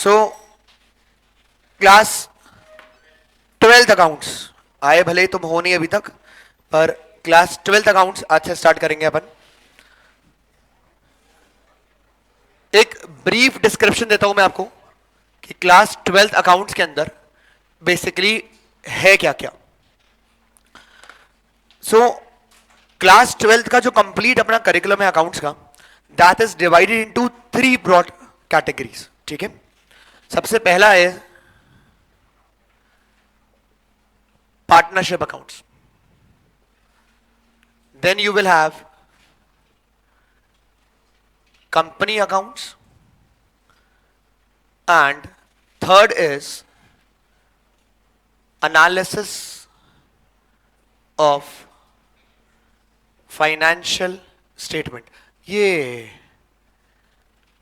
So class 12th accounts आए, भले ही तुम हो नहीं अभी तक, पर क्लास 12th अकाउंट्स आज से स्टार्ट करेंगे अपन। एक ब्रीफ डिस्क्रिप्शन देता हूं मैं आपको कि क्लास 12th अकाउंट्स के अंदर बेसिकली है क्या क्या। सो क्लास 12th का जो कंप्लीट अपना करिकुलम है अकाउंट्स का, that is divided into 3 broad categories. ठीक है, सबसे पहला है partnership accounts, then you will have company accounts, and third is analysis of financial statement। ये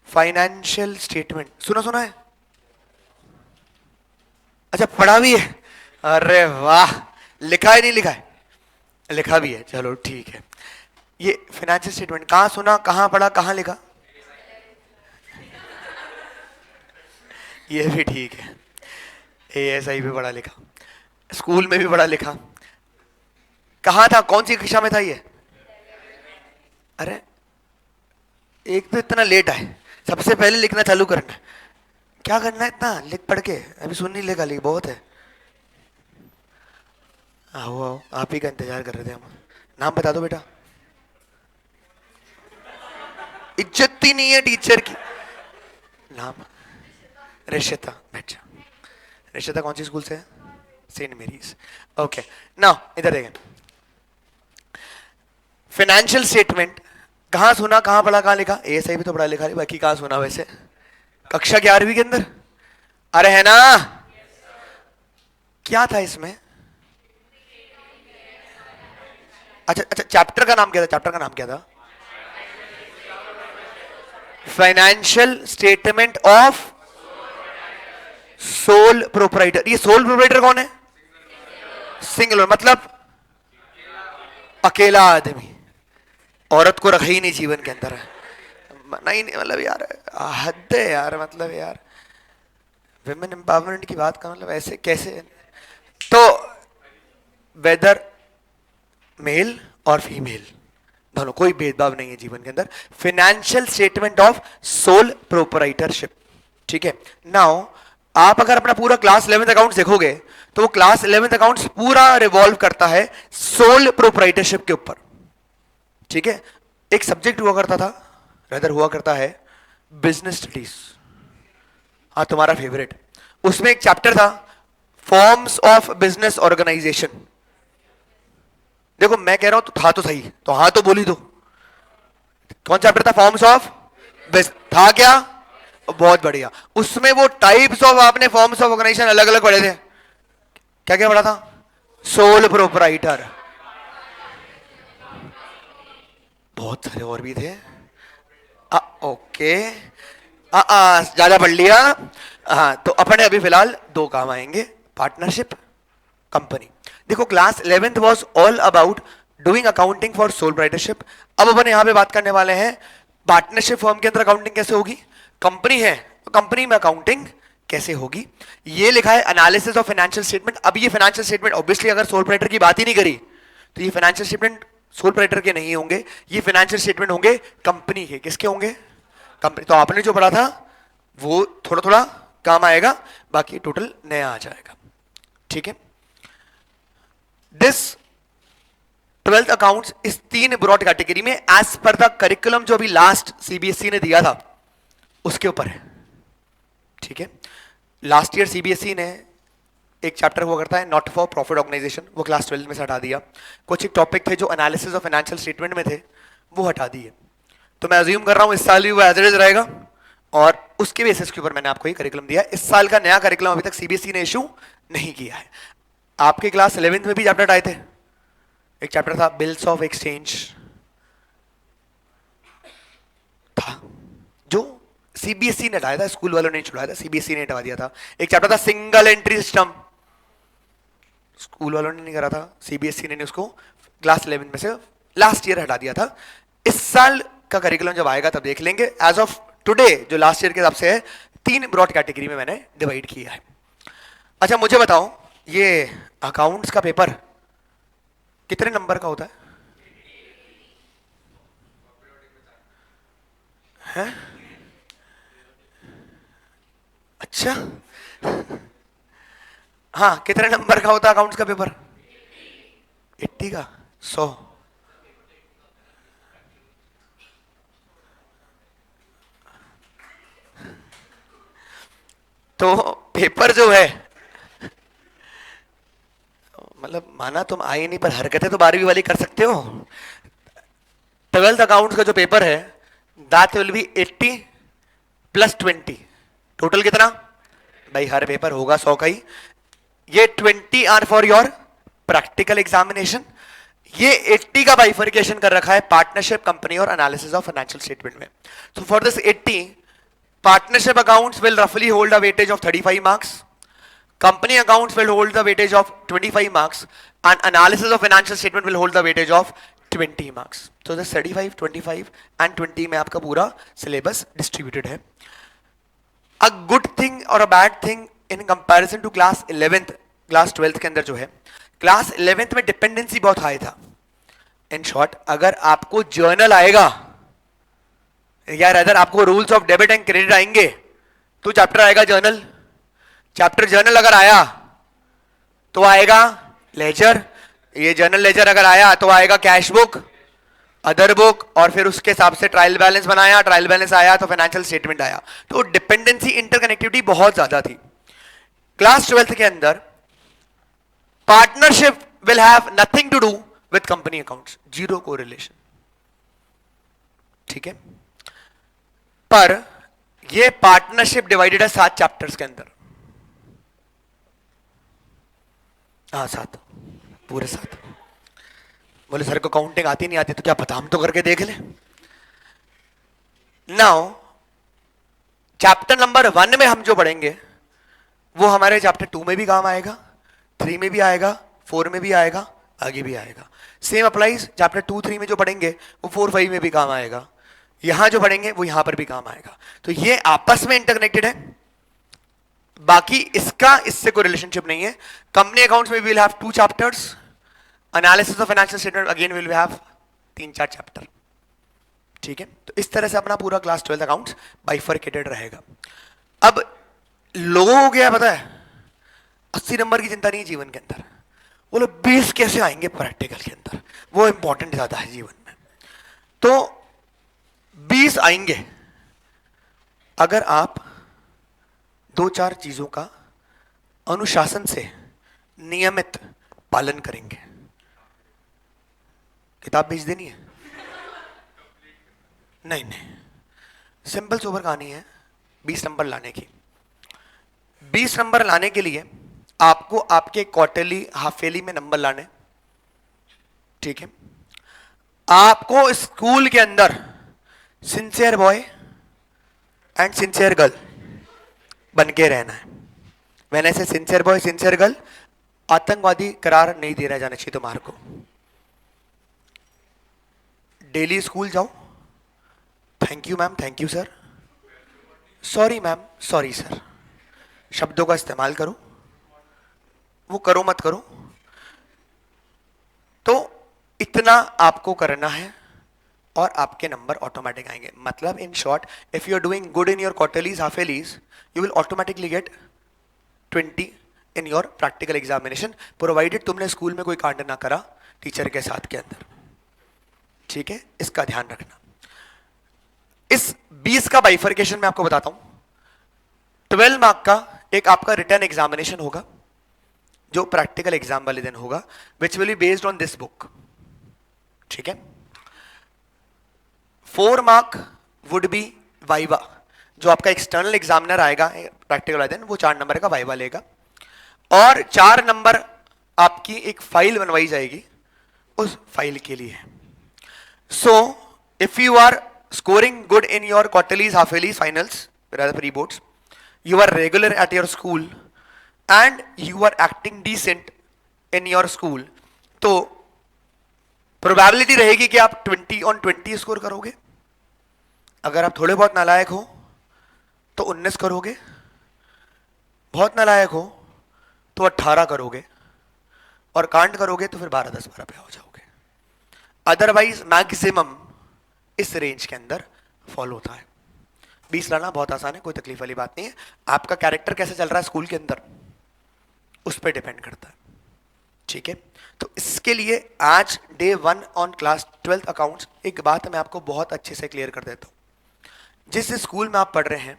फाइनेंशियल स्टेटमेंट सुना सुना है? अच्छा, पढ़ा भी है? अरे वाह, लिखा है नहीं लिखा है? लिखा भी है, चलो ठीक है। ये फाइनेंशियल स्टेटमेंट कहां सुना, कहां पढ़ा, कहां लिखा? ये भी ठीक है, ASI भी पढ़ा लिखा, स्कूल में भी पढ़ा लिखा। कहाँ था, कौन सी कक्षा में था ये? अरे एक तो इतना लेट आए, सबसे पहले लिखना चालू करना। क्या करना है इतना लिख पढ़ के? अभी सुन नहीं लेगा, लिख बहुत है। आओ आओ, आप ही का इंतजार कर रहे थे हम। नाम बता दो बेटा। इज्जत ही नहीं है टीचर की। नाम रिशिता, बैठ जा। रिशिता कौन सी स्कूल से है? Saint marriage. ओके, नाउ इधर देखें। फाइनेंशियल स्टेटमेंट कहां सुना, कहां पढ़ा, कहां लिखा? ASI भी तो पढ़ा लिखा है, बाकी कहां सुना वैसे? कक्षा 11वीं के अंदर। अरे है ना? क्या था इसमें? अच्छा अच्छा, चैप्टर का नाम क्या था? चैप्टर का नाम क्या था? Financial statement of sole proprietor. ये सोल प्रोपराइटर कौन है? सिंगल, मतलब अकेला आदमी। औरत को रखा ही नहीं जीवन के अंदर। नहीं नहीं, मतलब यार हद है यार, मतलब यार विमेन एम्पावरमेंट की बात का मतलब ऐसे कैसे? तो वेदर मेल और फीमेल दोनों, कोई भेदभाव नहीं है जीवन के अंदर। Financial statement of sole proprietorship. ठीक है, नाउ आप अगर अपना पूरा क्लास 11th अकाउंट्स देखोगे तो वो क्लास 11th अकाउंट्स पूरा रिवॉल्व करता है सोल प्रोपराइटरशिप के ऊपर। ठीक है, एक सब्जेक्ट हुआ करता था, रेदर हुआ करता है बिजनेस स्टडीज। हाँ, तुम्हारा फेवरेट। उसमें एक चैप्टर था फॉर्म्स ऑफ बिजनेस ऑर्गेनाइजेशन। देखो मैं कह रहा हूं तो था तो सही, तो हाँ तो बोली दो। कौन चैप्टर था? Forms of business. था क्या? बहुत बढ़िया। उसमें वो टाइप्स ऑफ, आपने फॉर्म्स ऑफ ऑर्गेनाइजेशन अलग अलग पढ़े थे। क्या क्या पढ़ा था? सोल प्रोपराइटर, बहुत सारे और भी थे। ओके, ज्यादा पढ़ लिया। हाँ, तो अपने अभी फिलहाल 2 काम आएंगे, पार्टनरशिप, कंपनी। देखो class 11th was all about doing accounting for sole proprietorship. अब अपन यहां पे बात करने वाले हैं पार्टनरशिप फर्म के अंदर अकाउंटिंग कैसे होगी। कंपनी है तो कंपनी में अकाउंटिंग कैसे होगी। ये लिखा है एनालिसिस ऑफ फाइनेंशियल स्टेटमेंट। अब ये फाइनेंशियल स्टेटमेंट ऑब्वियसली अगर सोल प्रोपराइटर की बात ही नहीं करी तो ये फाइनेंशियल स्टेटमेंट सोल प्रोपराइटर के नहीं होंगे, ये फाइनेंशियल स्टेटमेंट होंगे कंपनी के। किसके होंगे? कंपनी। तो आपने जो पढ़ा था वो थोड़ा थोड़ा काम आएगा, बाकी टोटल नया आ जाएगा। ठीक है, दिस 12th अकाउंट्स इस 3 ब्रॉड कैटेगरी में एज पर द करिकुलम जो अभी लास्ट CBSE ने दिया था उसके ऊपर है। ठीक है, लास्ट ईयर CBSE ने एक चैप्टर हुआ करता है नॉट फॉर प्रॉफिट ऑर्गेनाइजेशन, वो क्लास 12 में से हटा दिया। कुछ एक टॉपिक थे जो एनालिसिस ऑफ फाइनेंशियल स्टेटमेंट में थे, वो हटा दिए। तो मैं अज्यूम कर रहा हूं इस साल भी वो एज इट इज रहेगा, और उसके बेसिस के ऊपर मैंने आपको ये करिकुलम दिया। इस साल का नया करिकुलम अभी तक CBSE ने इशू नहीं किया है। आपके क्लास 11th में भी चैप्टर आए थे, एक चैप्टर था बिल्स ऑफ एक्सचेंज था, जो CBSE ने हटाया था, स्कूल वालों ने छुड़ाया था, CBSE ने हटा दिया था। एक चैप्टर था सिंगल एंट्री सिस्टम, स्कूल वालों ने नहीं करा था, CBSE ने उसको क्लास 11 में से लास्ट ईयर हटा दिया था। इस साल का करिकुलम जब आएगा तब देख लेंगे। एज ऑफ टुडे जो लास्ट ईयर के हिसाब से है, 3 ब्रॉड कैटेगरी में मैंने डिवाइड किया है। अच्छा मुझे बताओ, ये अकाउंट्स का पेपर कितने नंबर का होता है? अच्छा, हाँ कितने नंबर का होता है अकाउंट्स का पेपर? 80 का? 100? तो पेपर जो है, मतलब माना तुम आए नहीं पर हरकतें तो 12वीं वाली कर सकते हो। 12th अकाउंट्स का जो पेपर है, that will be 80 plus 20, total कितना? भाई हर पेपर होगा 100 का ही। ये 20 are for your practical examination, ये 80 का बाइफर्केशन कर रखा है पार्टनरशिप, कंपनी और एनालिसिस ऑफ फाइनेंशियल स्टेटमेंट में। So for this 80, partnership accounts will roughly hold a weightage of 35 marks, company accounts will hold the weightage of 25 marks, and analysis of financial statement will hold the weightage of 20 marks. So this 35, 25 and 20 में आपका पूरा syllabus distributed है। A good thing or a bad thing in comparison to class 11th, class 12th के अंदर जो है, class 11th में dependency बहुत हाई था। इन शॉर्ट, अगर आपको जर्नल आएगा या अदर आपको rules of debit and credit आएंगे तो चैप्टर आएगा जर्नल। चैप्टर जर्नल अगर आया तो आएगा लेजर, ये जर्नल लेजर अगर आया तो आएगा कैश बुक, अदर बुक, और फिर उसके हिसाब से ट्रायल बैलेंस बनाया, ट्रायल बैलेंस आया तो फाइनेंशियल स्टेटमेंट आया। तो डिपेंडेंसी, इंटरकनेक्टिविटी बहुत ज्यादा थी। क्लास 12th के अंदर partnership will have nothing to do with company accounts, zero correlation, ठीक है। पर ये पार्टनरशिप डिवाइडेड है 7 चैप्टर्स के अंदर। हाँ 7, पूरे 7। बोले सर को काउंटिंग आती नहीं आती, तो क्या पता, हम तो करके देख ले। नाउ चैप्टर नंबर 1 में हम जो पढ़ेंगे वो हमारे चैप्टर 2 में भी काम आएगा, 3 में भी आएगा, 4 में भी आएगा, आगे भी आएगा। सेम अप्लाइज, चैप्टर 2, 3 में जो पढ़ेंगे वो 4, 5 में भी काम आएगा, यहां जो पढ़ेंगे वो यहां पर भी काम आएगा। तो ये आपस में इंटरकनेक्टेड है, बाकी इसका इससे कोई रिलेशनशिप नहीं है। कंपनी अकाउंट्स में we will have 2 chapters, analysis of financial statement again will have 3-4 chapter, ठीक है। तो इस तरह से अपना पूरा क्लास 12 अकाउंट्स बाइफरकेटेड रहेगा। अब लोगों को क्या पता है, 80 नंबर की चिंता नहीं है जीवन के अंदर, वो लोग 20 कैसे आएंगे प्रैक्टिकल के अंदर, वो इंपॉर्टेंट ज्यादा है जीवन में। तो 20 आएंगे अगर आप 2-4 चीजों का अनुशासन से नियमित पालन करेंगे। किताब भेज देनी है? नहीं नहीं, सिंपल सोबर कहानी है 20 नंबर लाने की। 20 नंबर लाने के लिए आपको आपके क्वार्टरली, हाफ ईयरली में नंबर लाने, ठीक है। आपको स्कूल के अंदर sincere boy and sincere girl बन के रहना है। व्हेन आई से सिंसियर बॉय सिंसियर गर्ल, आतंकवादी करार नहीं दे रहा जाना चाहिए तुम्हारे को। डेली स्कूल जाओ, thank you ma'am, thank you sir, sorry ma'am, sorry sir, शब्दों का इस्तेमाल करो, वो करो मत करो। तो इतना आपको करना है और आपके नंबर ऑटोमेटिक आएंगे। मतलब in short, if you are doing good in your quarterlies, half yearlies, you will automatically get 20 in your practical examination, provided तुमने स्कूल में कोई कांड ना करा टीचर के साथ के अंदर, ठीक है। इसका ध्यान रखना। इस 20 का बाइफर्केशन मैं आपको बताता हूं। 12 मार्क का एक आपका रिटर्न एग्जामिनेशन होगा जो प्रैक्टिकल एग्जाम वाले दिन होगा, which will be based on this book, ठीक है। 4 मार्क वुड बी वाइवा, जो आपका एक्सटर्नल एग्जामिनर आएगा प्रैक्टिकल वाले दिन, वो 4 नंबर का वाइवा लेगा, और 4 नंबर आपकी एक फाइल बनवाई जाएगी उस फाइल के लिए। So if you are scoring good in your quarterlies, half yearlies, finals, rather pre boards, you are regular at your school and you are acting decent in your school, तो probability रहेगी कि आप 20 on 20 score करोगे। अगर आप थोड़े बहुत नालायक हो तो 19 करोगे, बहुत नालायक हो तो 18 करोगे, और कांड करोगे तो फिर 12 10 12 पे हो जाओगे। अदरवाइज मैक्सिमम इस रेंज के अंदर फॉलो होता है। 20 लाना बहुत आसान है, कोई तकलीफ वाली बात नहीं है। आपका कैरेक्टर कैसे चल रहा है स्कूल के अंदर, उस पर डिपेंड करता है। ठीक है, तो इसके लिए आज day 1 on class 12th accounts, एक बात मैं आपको बहुत अच्छे से क्लियर कर देता हूं। जिस स्कूल में आप पढ़ रहे हैं,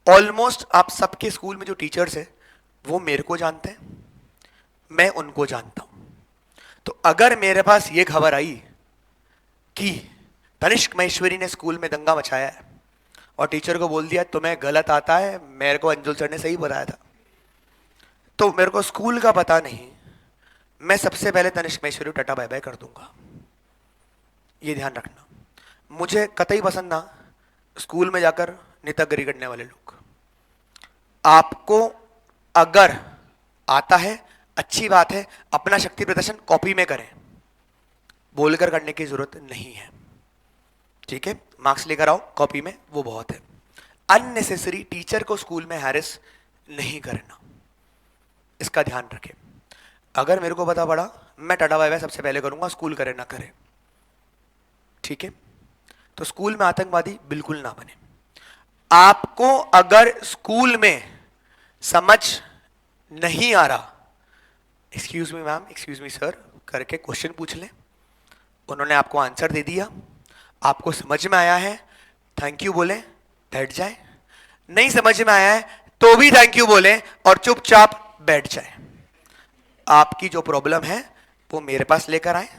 ऑलमोस्ट आप सबके स्कूल में जो टीचर्स है वो मेरे को जानते हैं, मैं उनको जानता हूं। तो अगर मेरे पास ये खबर आई कि तनिष्क महेश्वरी ने स्कूल में दंगा मचाया है और टीचर को बोल दिया तुम्हें गलत आता है, मेरे को अंजुल सर ने सही बताया था, तो मेरे को स्कूल का पता नहीं, मैं सबसे पहले तनिष्क महेश्वरी टाटा बाय बाय कर दूंगा। ये ध्यान रखना। मुझे कतई पसंद ना स्कूल में जाकर नेतागिरी करने वाले लोग। आपको अगर आता है अच्छी बात है, अपना शक्ति प्रदर्शन कॉपी में करें, बोलकर करने की जरूरत नहीं है। ठीक है, मार्क्स लेकर आओ कॉपी में, वो बहुत है। अननेसेसरी टीचर को स्कूल में हैरेस नहीं करना, इसका ध्यान रखें। अगर मेरे को पता पड़ा, मैं टाटा बाय बाय सबसे पहले करूंगा, स्कूल करे ना करे। ठीक है, तो स्कूल में आतंकवादी बिल्कुल ना बने। आपको अगर स्कूल में समझ नहीं आ रहा, excuse me ma'am, excuse me sir करके क्वेश्चन पूछ लें, उन्होंने आपको आंसर दे दिया, आपको समझ में आया है, थैंक यू बोले, बैठ जाए। नहीं समझ में आया है तो भी थैंक यू बोले और चुपचाप बैठ जाए। आपकी जो प्रॉब्लम है वो मेरे पास लेकर आए,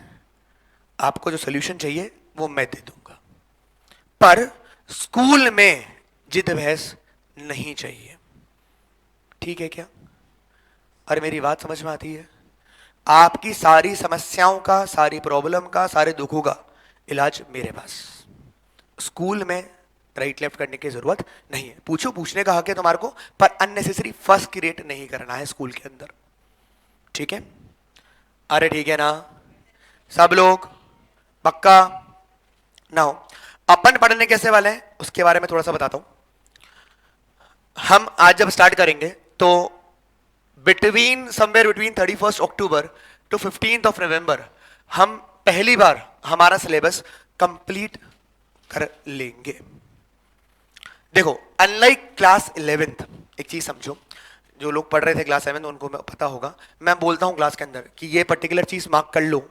आपको जो सोल्यूशन चाहिए वो मैं दे दूंगा, पर स्कूल में जिद बहस नहीं चाहिए। ठीक है क्या? अरे मेरी बात समझ में आती है? आपकी सारी समस्याओं का, सारी प्रॉब्लम का, सारे दुखों का इलाज मेरे पास। स्कूल में राइट लेफ्ट करने की जरूरत नहीं है। पूछो, पूछने का हक है तुम्हारे को, पर अननेसेसरी फर्स्ट क्रिएट नहीं करना है स्कूल के अंदर। ठीक है? अरे ठीक है ना सब लोग, पक्का ना हो? अपन पढ़ने कैसे वाले हैं उसके बारे में थोड़ा सा बताता हूं। हम आज जब स्टार्ट करेंगे तो somewhere between 31 October to 15 of November हम पहली बार हमारा सिलेबस कंप्लीट कर लेंगे। देखो, अनलाइक क्लास 11th, एक चीज समझो, जो लोग पढ़ रहे थे क्लास 7 उनको पता होगा, मैं बोलता हूं क्लास के अंदर कि ये पर्टिकुलर चीज मार्क कर लो,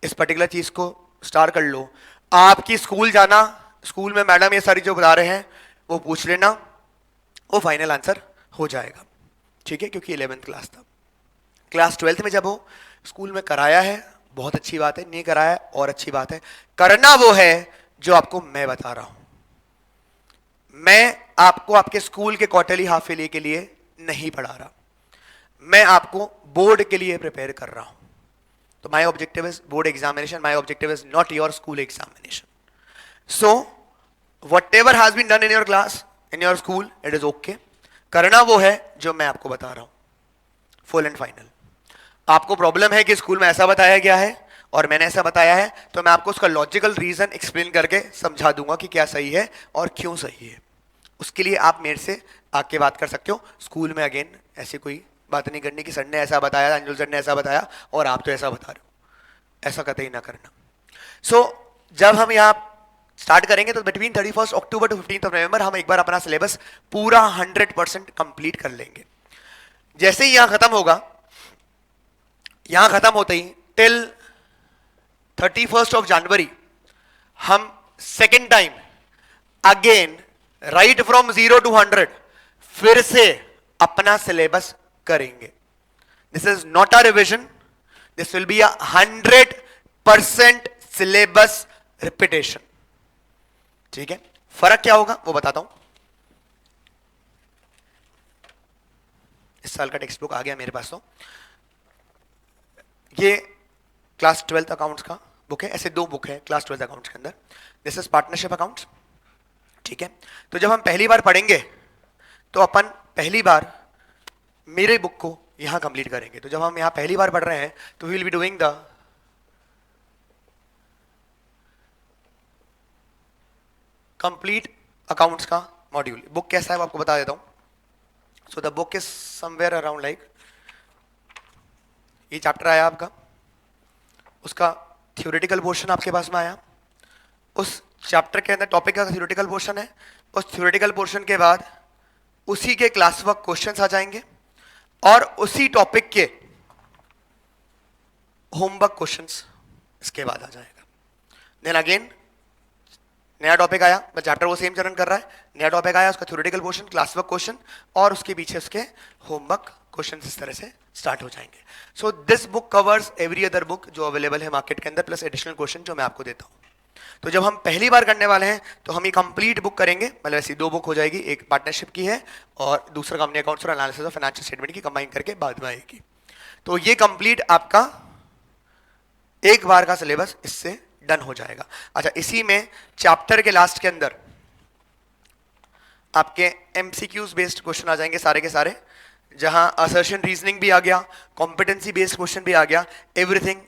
इस पर्टिकुलर चीज को स्टार कर लो। आपकी स्कूल जाना, स्कूल में मैडम ये सारी जो बता रहे हैं वो पूछ लेना, वो फाइनल आंसर हो जाएगा। ठीक है, क्योंकि 11th क्लास था। क्लास 12th में जब हो स्कूल में कराया है, बहुत अच्छी बात है, नहीं कराया है और अच्छी बात है। करना वो है जो आपको मैं बता रहा हूं। मैं आपको आपके स्कूल के क्वार्टरली हाफ ईयरली के लिए नहीं पढ़ा रहा, मैं आपको बोर्ड के लिए प्रिपेयर कर रहा हूं। तो my objective is board examination, my objective is not your school examination. So whatever has been done in your class, in your school, it is okay. करना वो है जो मैं आपको बता रहा हूं, फुल एंड फाइनल। आपको प्रॉब्लम है कि स्कूल में ऐसा बताया गया है और मैंने ऐसा बताया है, तो मैं आपको उसका लॉजिकल रीजन एक्सप्लेन करके समझा दूंगा कि क्या सही है और क्यों सही है। उसके लिए आप मेरे से आके बात कर सकते हो। स्कूल में अगेन ऐसी कोई बात नहीं करनी कि सर ने ऐसा बताया, अंजुल सर ने ऐसा बताया और आप तो ऐसा बता रहे हो, ऐसा कतई ना करना। सो जब हम यहाँ स्टार्ट करेंगे तो between 31 October to 15 of November हम एक बार अपना सिलेबस पूरा 100% कंप्लीट कर लेंगे। जैसे ही यहां खत्म होगा, यहां खत्म होते ही टिल 31 ऑफ जनवरी हम second time again right from 0 to 100 फिर से अपना सिलेबस करेंगे। This is not a revision, this will be 100% syllabus repetition. ठीक है? फर्क क्या होगा वो बताता हूं। इस साल का टेक्स्ट बुक आ गया मेरे पास, तो ये क्लास 12th अकाउंट्स का बुक है। ऐसे दो बुक है क्लास 12th अकाउंट्स के अंदर। This is partnership accounts. ठीक है? तो जब हम पहली बार पढ़ेंगे तो अपन पहली बार मेरे बुक को यहां कंप्लीट करेंगे। तो जब हम यहां पहली बार पढ़ रहे हैं तो we will be doing the complete accounts का मॉड्यूल। बुक कैसा है वो आपको बता देता हूं। So the book is somewhere around like, ये चैप्टर आया आपका, उसका थ्योरेटिकल पोर्शन आपके पास में आया, उस चैप्टर के अंदर टॉपिक का थ्योरेटिकल पोर्शन है, उस थ्योरेटिकल पोर्शन के बाद उसी के क्लास वर्क क्वेश्चंस आ जाएंगे और उसी टॉपिक के होमवर्क क्वेश्चंस इसके बाद आ जाएगा। देन अगेन नया टॉपिक आया, बस चैप्टर वो सेम चरण कर रहा है, नया टॉपिक आया, उसका theoretical portion, class work question और उसके पीछे उसके होमवर्क क्वेश्चन इस तरह से स्टार्ट हो जाएंगे। So this book covers every other book जो अवेलेबल है मार्केट के अंदर प्लस एडिशनल क्वेश्चन जो मैं आपको देता हूं। तो जब हम पहली बार करने वाले हैं तो हम ये कंप्लीट बुक करेंगे, मतलब ऐसी दो बुक हो जाएगी, एक पार्टनरशिप की है और दूसरा कंपनी अकाउंट्स और एनालिसिस ऑफ फाइनेंशियल स्टेटमेंट की कंबाइन करके बाद में आएगी। तो ये कंप्लीट आपका एक बार का सिलेबस इससे डन हो जाएगा। अच्छा, इसी में चैप्टर के लास्ट के अंदर आपके एमसीक्यूज बेस्ड क्वेश्चन आ जाएंगे सारे के सारे, जहां असर्शन रीजनिंग भी आ गया, कॉम्पिटेंसी बेस्ड क्वेश्चन भी आ गया, एवरीथिंग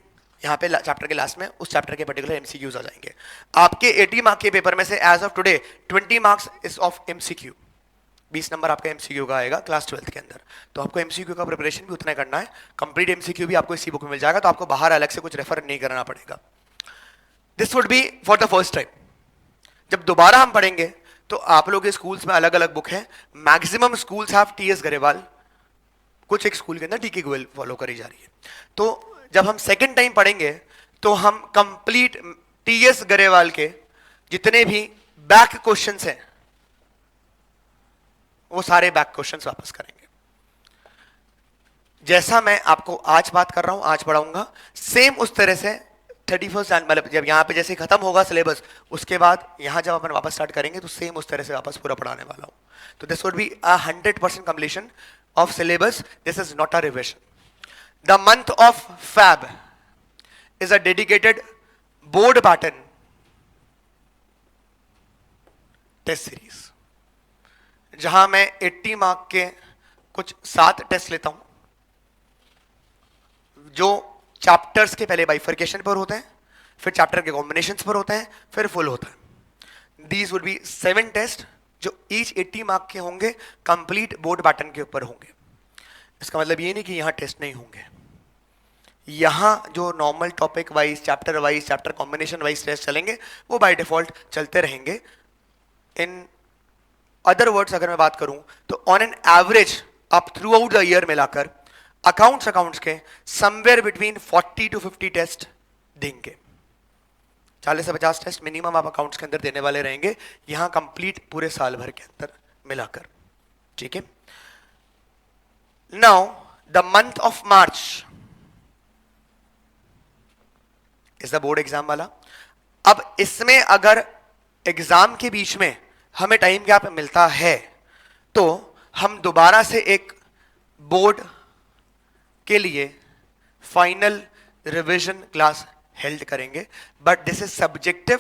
यहाँ पे चैप्टर के लास्ट में उस चैप्टर के पर्टिकुलर एमसीक्यूज आ जाएंगे। आपके 80 मार्क के पेपर में से as of today 20 marks is of MCQ, 20 नंबर आपका एमसीक्यू का आएगा क्लास 12th के अंदर। तो आपको एमसीक्यू का प्रिपरेशन भी उतना करना है, कंप्लीट एमसीक्यू भी आपको इसी बुक में मिल जाएगा, तो आपको बाहर अलग से कुछ रेफर नहीं करना पड़ेगा। This would be for the first time. जब दोबारा हम पढ़ेंगे तो आप लोग के स्कूल्स में अलग अलग बुक है, maximum schools have TS Grewal, कुछ एक स्कूल के अंदर टीके गोयल फॉलो करी जा रही है। तो जब हम सेकेंड टाइम पढ़ेंगे तो हम कंप्लीट टीएस गरेवाल के जितने भी बैक क्वेश्चंस हैं वो सारे बैक क्वेश्चंस वापस करेंगे। जैसा मैं आपको आज बात कर रहा हूं, आज पढ़ाऊंगा, सेम उस तरह से 31 मतलब जब यहां पे जैसे खत्म होगा सिलेबस, उसके बाद यहां जब अपन वापस स्टार्ट करेंगे तो सेम उस तरह से वापस पूरा पढ़ाने वाला हूं। तो this would be 100% completion of syllabus. This is not a revision. The month of Feb is a dedicated board pattern test series, जहां मैं 80 मार्क के कुछ 7 टेस्ट लेता हूं जो चैप्टर्स के पहले बाइफर्केशन पर होते हैं, फिर चैप्टर के कॉम्बिनेशंस पर होते हैं, फिर फुल होता है। These would be 7 टेस्ट जो ईच 80 मार्क के होंगे, कंप्लीट बोर्ड पैटर्न के ऊपर होंगे। इसका मतलब ये नहीं कि यहां टेस्ट नहीं होंगे, यहां जो normal topic wise, chapter wise, chapter combination wise test चलेंगे वो बाय डिफॉल्ट चलते रहेंगे। इन अदर वर्ड्स अगर मैं बात करूं तो ऑन एन एवरेज आप थ्रू आउट द ईयर मिलाकर अकाउंट्स के समवेयर बिटवीन 40 to 50 टेस्ट देंगे। 40 से 50 टेस्ट मिनिमम आप अकाउंट्स के अंदर देने वाले रहेंगे, यहां कंप्लीट पूरे साल भर के अंदर मिलाकर। ठीक है, now the month of March is the board exam वाला। अब इसमें अगर एग्जाम के बीच में हमें टाइम गैप मिलता है तो हम दोबारा से एक बोर्ड के लिए फाइनल रिवीजन क्लास हेल्ड करेंगे, but this is subjective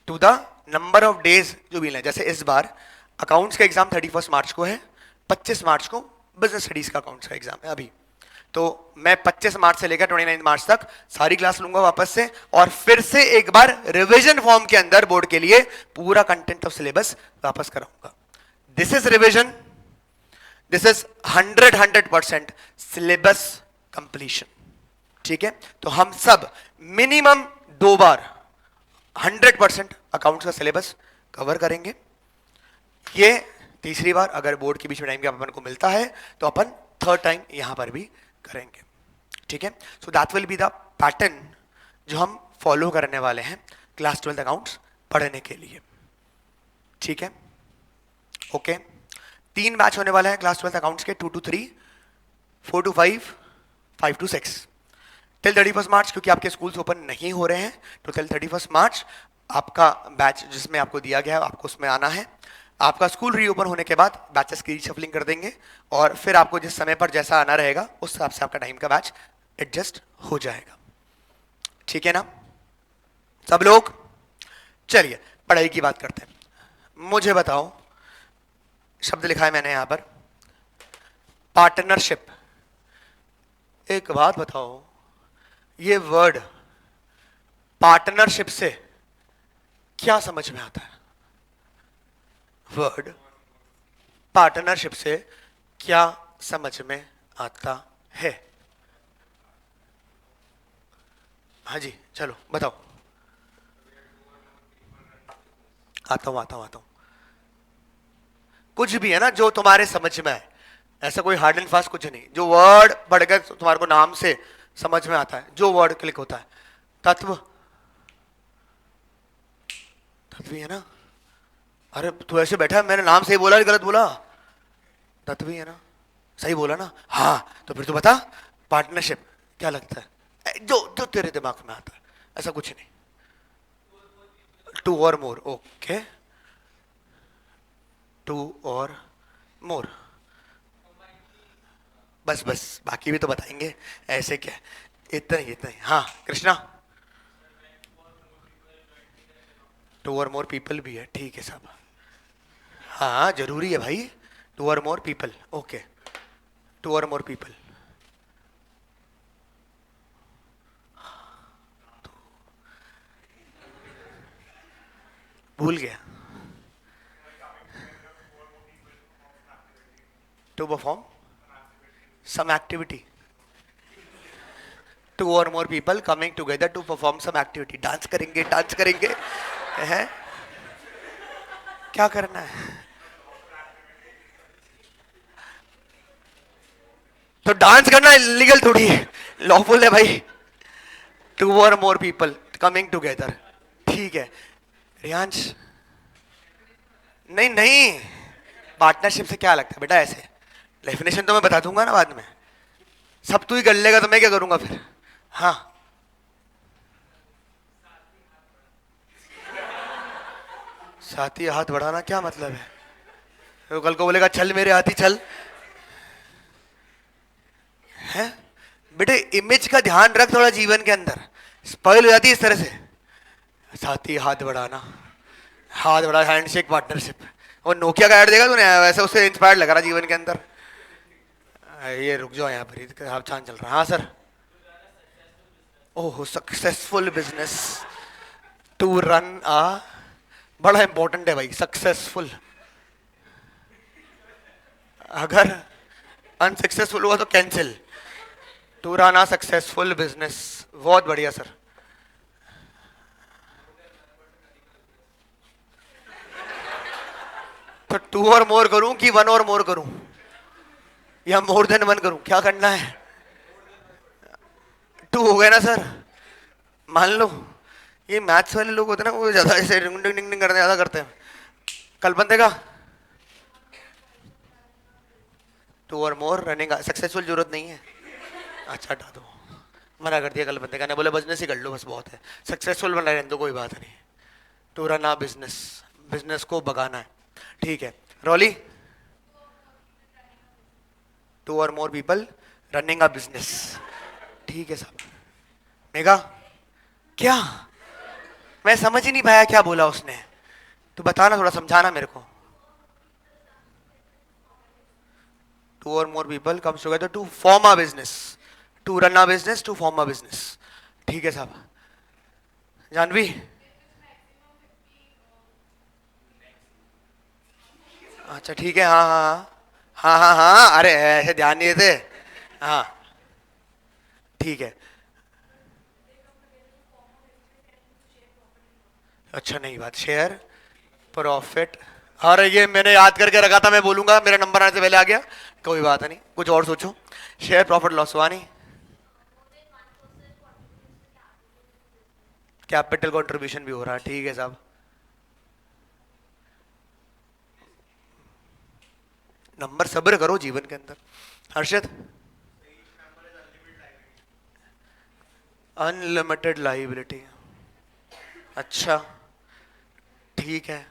to the number of days जो भी लें। जैसे इस बार अकाउंट्स का एग्जाम 31 मार्च को है, 25 मार्च को बिजनेस स्टडीज का अकाउंट्स का एग्जाम है अभी, तो मैं 25 मार्च से लेकर 29 मार्च तक सारी क्लास लूंगा वापस से, और फिर से एक बार रिवीजन फॉर्म के अंदर बोर्ड के लिए पूरा कंटेंट ऑफ सिलेबस वापस कराऊंगा। This is revision, this is 100% syllabus completion. ठीक है, तो हम सब मिनिमम 2 बार 100% अकाउंट्स का सिलेबस कवर करेंगे। ये तीसरी बार अगर बोर्ड के बीच में टाइम गैप अपन को मिलता है तो अपन थर्ड टाइम यहां पर भी करेंगे। ठीक है, so that will be the pattern जो हम फॉलो करने वाले हैं क्लास 12 अकाउंट्स पढ़ने के लिए। ठीक है, ओके, 3 बैच होने वाले हैं क्लास 12 अकाउंट्स के, 2 to 3, 4 to 5, 5 to 6 टिल 31 मार्च, क्योंकि आपके स्कूल्स ओपन नहीं हो रहे हैं तो टिल 31 मार्च आपका बैच जिसमें आपको दिया गया है आपको उसमें आना है। आपका स्कूल रीओपन होने के बाद बैचेस की रीशफलिंग कर देंगे और फिर आपको जिस समय पर जैसा आना रहेगा उस हिसाब से आपका टाइम का बैच एडजस्ट हो जाएगा। ठीक है ना सब लोग? चलिए पढ़ाई की बात करते हैं। मुझे बताओ, शब्द लिखा है मैंने यहां पर पार्टनरशिप। एक बात बताओ, ये वर्ड पार्टनरशिप से क्या समझ में आता है? वर्ड पार्टनरशिप से क्या समझ में आता है? हाँ जी, चलो बताओ। आता हूँ। कुछ भी है ना जो तुम्हारे समझ में आए, ऐसा कोई हार्ड एंड फास्ट कुछ नहीं, जो वर्ड पढ़कर तुम्हारे को नाम से समझ में आता है, जो वर्ड क्लिक होता है। तत्व, तत्व ही है ना। अरे तू ऐसे बैठा है, मैंने नाम सही बोला या गलत बोला? तत्व ही है ना, सही बोला ना? हाँ, तो फिर तू बता, पार्टनरशिप क्या लगता है? जो जो तेरे दिमाग में आता है, ऐसा कुछ नहीं। टू और मोर, ओके। टू और मोर, बस बस, बाकी भी तो बताएंगे, ऐसे क्या। इतना ही हाँ कृष्णा। टू और मोर पीपल भी है, ठीक है साहब। हाँ जरूरी है भाई, टू और मोर पीपल, ओके। टू और मोर पीपल, भूल गया। To perform some activity, to और more people coming together to perform some activity, dance करेंगे, डांस करेंगे। है, क्या करना है? तो डांस करना इलीगल थोड़ी है, लॉफुल है भाई। टू और मोर पीपल कमिंग टुगेदर, ठीक है। रियांश, नहीं नहीं, पार्टनरशिप से क्या लगता है बेटा? ऐसे डेफिनेशन तो मैं बता दूंगा ना बाद में, सब तू ही कर लेगा तो मैं क्या करूंगा फिर? हाँ, साथी हाथ बढ़ाना क्या मतलब है? तो कल को बोलेगा चल मेरे हाथी चल, है? बेटे इमेज का ध्यान रख थोड़ा जीवन के अंदर, स्पॉइल हो जाती है इस तरह से। साथी हाथ बढ़ाना, हाथ बढ़ा, हैंडशेक पार्टनरशिप। वो नोकिया का ऐड देगा तूने, वैसे उससे इंस्पायर्ड लग रहा जीवन के अंदर। ये रुक जाओ यहाँ पर, आप चांद चल रहा है। हाँ sir. Oh, successful business, to run a, बड़ा इंपॉर्टेंट है भाई सक्सेसफुल। अगर अनसक्सेसफुल हुआ तो cancel. To run a successful business, बहुत बढ़िया सर। तो टू और मोर करूं कि वन और मोर करूं, या मोर देन वन करूं, क्या करना है? टू हो गया ना सर, मान लो। ये मैथ्स वाले लोग होते हैं ना, वो ज्यादा ऐसे डिंग डिंग डिंग डिंग करते ज्यादा करते हैं। कल बंदे का टू और मोर रनिंग सक्सेसफुल जरूरत नहीं है। अच्छा हटा दो, मना कर दिया कल बंदे का, ने बोले बिजनेस ही कर लो बस बहुत है, सक्सेसफुल बना रहने दो कोई बात नहीं। To run a business, business को भगाना है, ठीक है। रॉली, टू और more people running a business, ठीक है साहब। मेगा, क्या? मैं समझ ही नहीं पाया क्या बोला उसने, तो बताना, थोड़ा समझाना मेरे को। टू और more people comes together to form a business, to run a business, to form a business, ठीक है साहब। जानवी, अच्छा ठीक है, हाँ हाँ हाँ हाँ हाँ हाँ, अरे ऐसे ध्यान नहीं देते। हाँ ठीक है। अच्छा नहीं बात, शेयर प्रॉफिट। अरे ये मैंने याद करके रखा था, मैं बोलूंगा, मेरा नंबर आने से पहले आ गया, कोई बात नहीं, कुछ और सोचो। शेयर प्रॉफिट लॉस हुआ नहीं, कैपिटल कंट्रीब्यूशन भी हो रहा है, ठीक है साहब। नंबर सब्र करो जीवन के अंदर। हर्षद, अनलिमिटेड लाइबिलिटी, अच्छा ठीक है।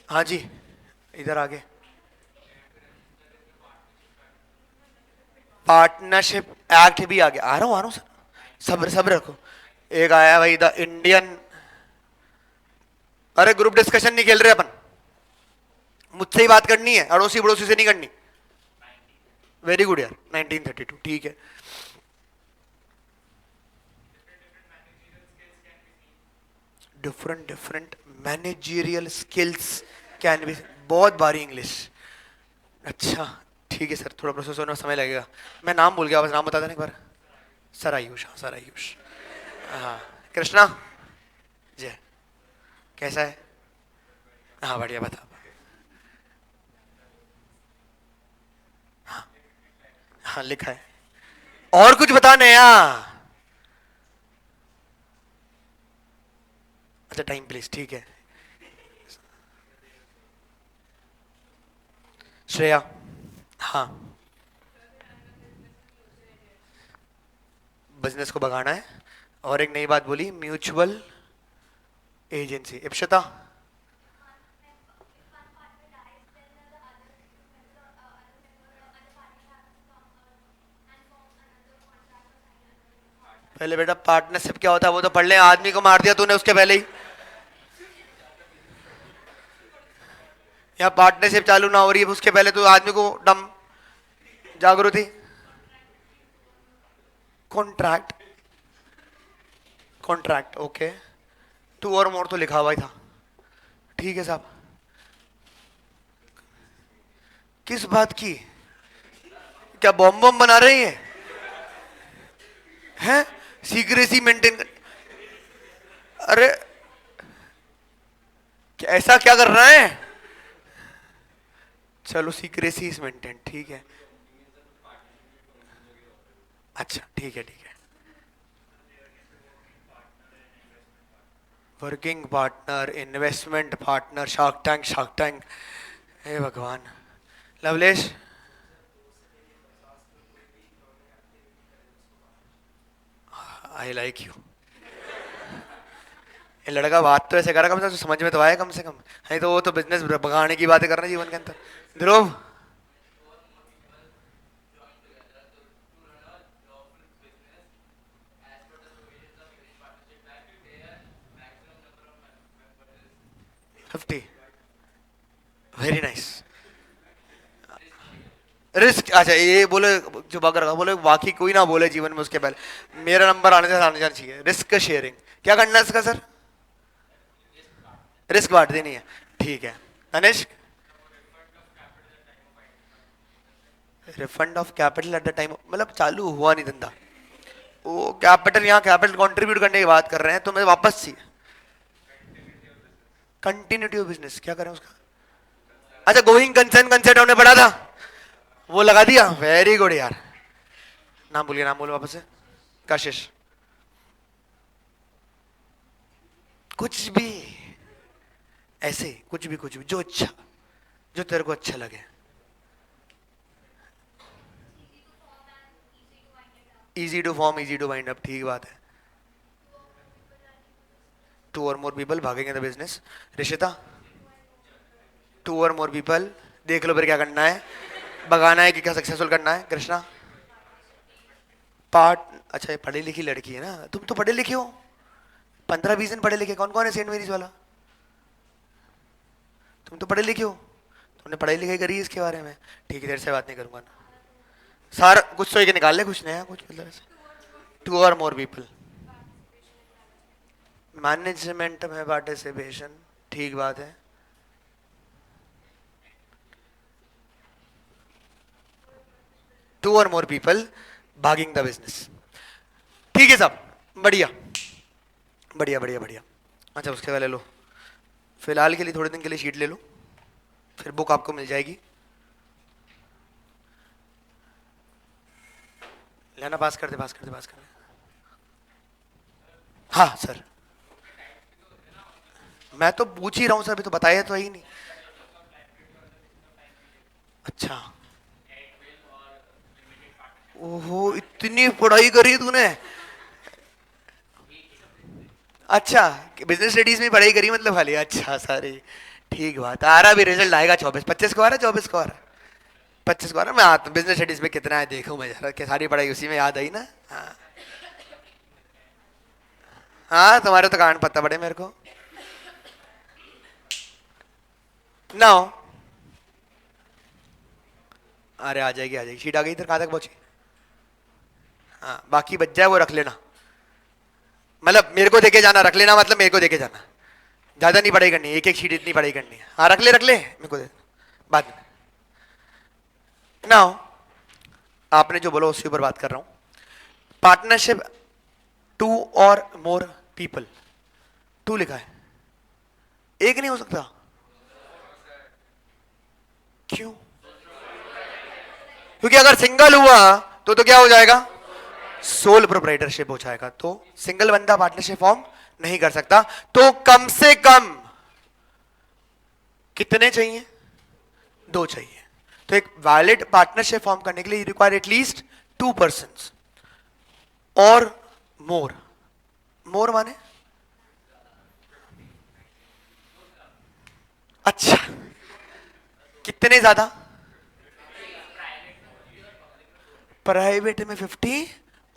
हाँ जी, इधर आगे। पार्टनरशिप एक्ट भी आ गया, आ रहा हूँ सर, सब्र सब्र रखो। एक आया भाई, द इंडियन, अरे ग्रुप डिस्कशन नहीं खेल रहे अपन, मुझसे ही बात करनी है, अड़ोसी पड़ोसी से नहीं करनी। वेरी गुड यार, 1932, ठीक है। Different different managerial skills can be, बहुत भारी इंग्लिश। अच्छा ठीक है सर, थोड़ा प्रोसेस होने में समय लगेगा। मैं नाम भूल गया, बस नाम बता देना एक बार। सर आयुष, हाँ सर आयुष। हाँ कृष्णा जय, कैसा है? हाँ बढ़िया, बता। हाँ लिखा है। और कुछ बता नया। अच्छा टाइम प्लीज, ठीक है। श्रेया। हाँ, बिजनेस को भगाना है। और एक नई बात बोली, म्यूचुअल एजेंसी। इप्शिता। पहले बेटा पार्टनरशिप क्या होता है वो तो पढ़ ले, आदमी को मार दिया तूने उसके पहले ही। यहाँ पार्टनरशिप चालू ना हो रही है उसके पहले तो आदमी को डम। जागृति। कॉन्ट्रैक्ट। Contract okay. टू और मोर तो लिखा हुआ ही था। ठीक है साहब। किस बात की? क्या बॉम्ब बॉम्ब बना रही है? हैं? सीक्रेसी मेंटेन कर। अरे ऐसा क्या कर रहा है? चलो सीक्रेसी इज मेंटेन, ठीक है। अच्छा ठीक है ठीक है। Working partner, investment partner, shark tank, shark tank. हे भगवान। लवलेश। I like you. ये लड़का बात तो ऐसे कर रहा, कम से कम समझ में तो आया कम से कम। नहीं तो वो तो बिजनेस भगाने की बातें कर रहे हैं जीवन के अंदर। ध्रुव। फिफ्टी। Very nice. रिस्क, अच्छा ये बोले जो बगर का बोले, बाकी कोई ना बोले जीवन में उसके पहले मेरा नंबर आने से आने जाना चाहिए। रिस्क शेयरिंग क्या करना है इसका सर? रिस्क बांट देनी है, ठीक है। Tanishk. Refund of capital at the time, मतलब चालू हुआ नहीं धंधा। वो कैपिटल, यहाँ कैपिटल कंट्रीब्यूट करने की बात कर रहे हैं तो मैं वापस सी। कंटिन्यूटी ऑफ बिजनेस क्या करें उसका? अच्छा गोइंग कंसर्न कंसर्ट होने पड़ा था, वो लगा दिया। वेरी गुड यार। नाम भूल गया, नाम बोलो वापस से। कशिश। कुछ भी, ऐसे कुछ भी, कुछ भी जो अच्छा, जो तेरे को अच्छा लगे। Easy to form easy to wind up, ठीक बात है। टू और मोर पीपल भागेंगे द बिजनेस। रिशिता। टू और मोर पीपल, देख लो फिर क्या करना है, भगाना है कि क्या सक्सेसफुल करना है। कृष्णा। पार्ट, अच्छा ये पढ़ी लिखी लड़की है ना, तुम तो पढ़े लिखे हो। 15-20 दिन पढ़े लिखे कौन कौन है सेंट मेरीज वाला? तुम तो पढ़े लिखे हो, तुमने पढ़ाई लिखाई करी है इसके बारे में। ठीक है, देर से बात नहीं करूंगा ना। सारा कुछ सोच के निकाल ले, कुछ नया कुछ मतलब ऐसे। टू और मोर पीपल, मैनेजमेंट में पार्टिसिपेशन, ठीक बात है। टू और मोर पीपल भागिंग द बिजनेस, ठीक है साहब। बढ़िया बढ़िया बढ़िया बढ़िया। अच्छा उसके पहले लो, फिलहाल के लिए थोड़े दिन के लिए शीट ले लो, फिर बुक आपको मिल जाएगी। लेना, पास कर दे पास कर दे पास कर दे। हाँ सर, मैं तो पूछ ही रहा हूँ सर, अभी तो बताया तो है ही नहीं। अच्छा। ओहो इतनी पढ़ाई करी तूने। अच्छा, बिजनेस स्टडीज में पढ़ाई करी मतलब खाली, अच्छा सारी। ठीक बात, आ रहा भी रिजल्ट आएगा 24-25 को आ रहा है, 24 को आ रहा है। 25 को आ रहा है। मैं आता बिजनेस स्टडीज में कितना है देखूं मैं जरा, कि सारी पढ़ाई उसी में याद आई ना। हाँ हाँ, तुम्हारे तो कांड पता पड़े मेरे को। ना हो। अरे आ जाएगी आ जाएगी, शीट आ गई इधर, कहाँ तक पहुंची? हाँ बाकी बच जाए वो रख लेना, मतलब मेरे को देके जाना, रख लेना मतलब मेरे को देके जाना। ज्यादा नहीं पढ़ाई करनी, एक एक शीट इतनी पढ़ाई करनी है। हाँ रख ले मेरे को दे बाद में। नाउ आपने जो बोला उसके ऊपर बात कर रहा हूं। पार्टनरशिप टू और मोर पीपल, टू लिखा है, एक नहीं हो सकता, क्यों? क्योंकि अगर सिंगल हुआ तो क्या हो जाएगा, सोल प्रोप्राइटरशिप हो जाएगा, तो सिंगल बंदा पार्टनरशिप फॉर्म नहीं कर सकता। तो कम से कम कितने चाहिए, दो चाहिए। तो एक वैलिड पार्टनरशिप फॉर्म करने के लिए रिक्वायर एटलीस्ट 2 पर्सन्स और मोर। मोर माने अच्छा, कितने ज्यादा? प्राइवेट में 50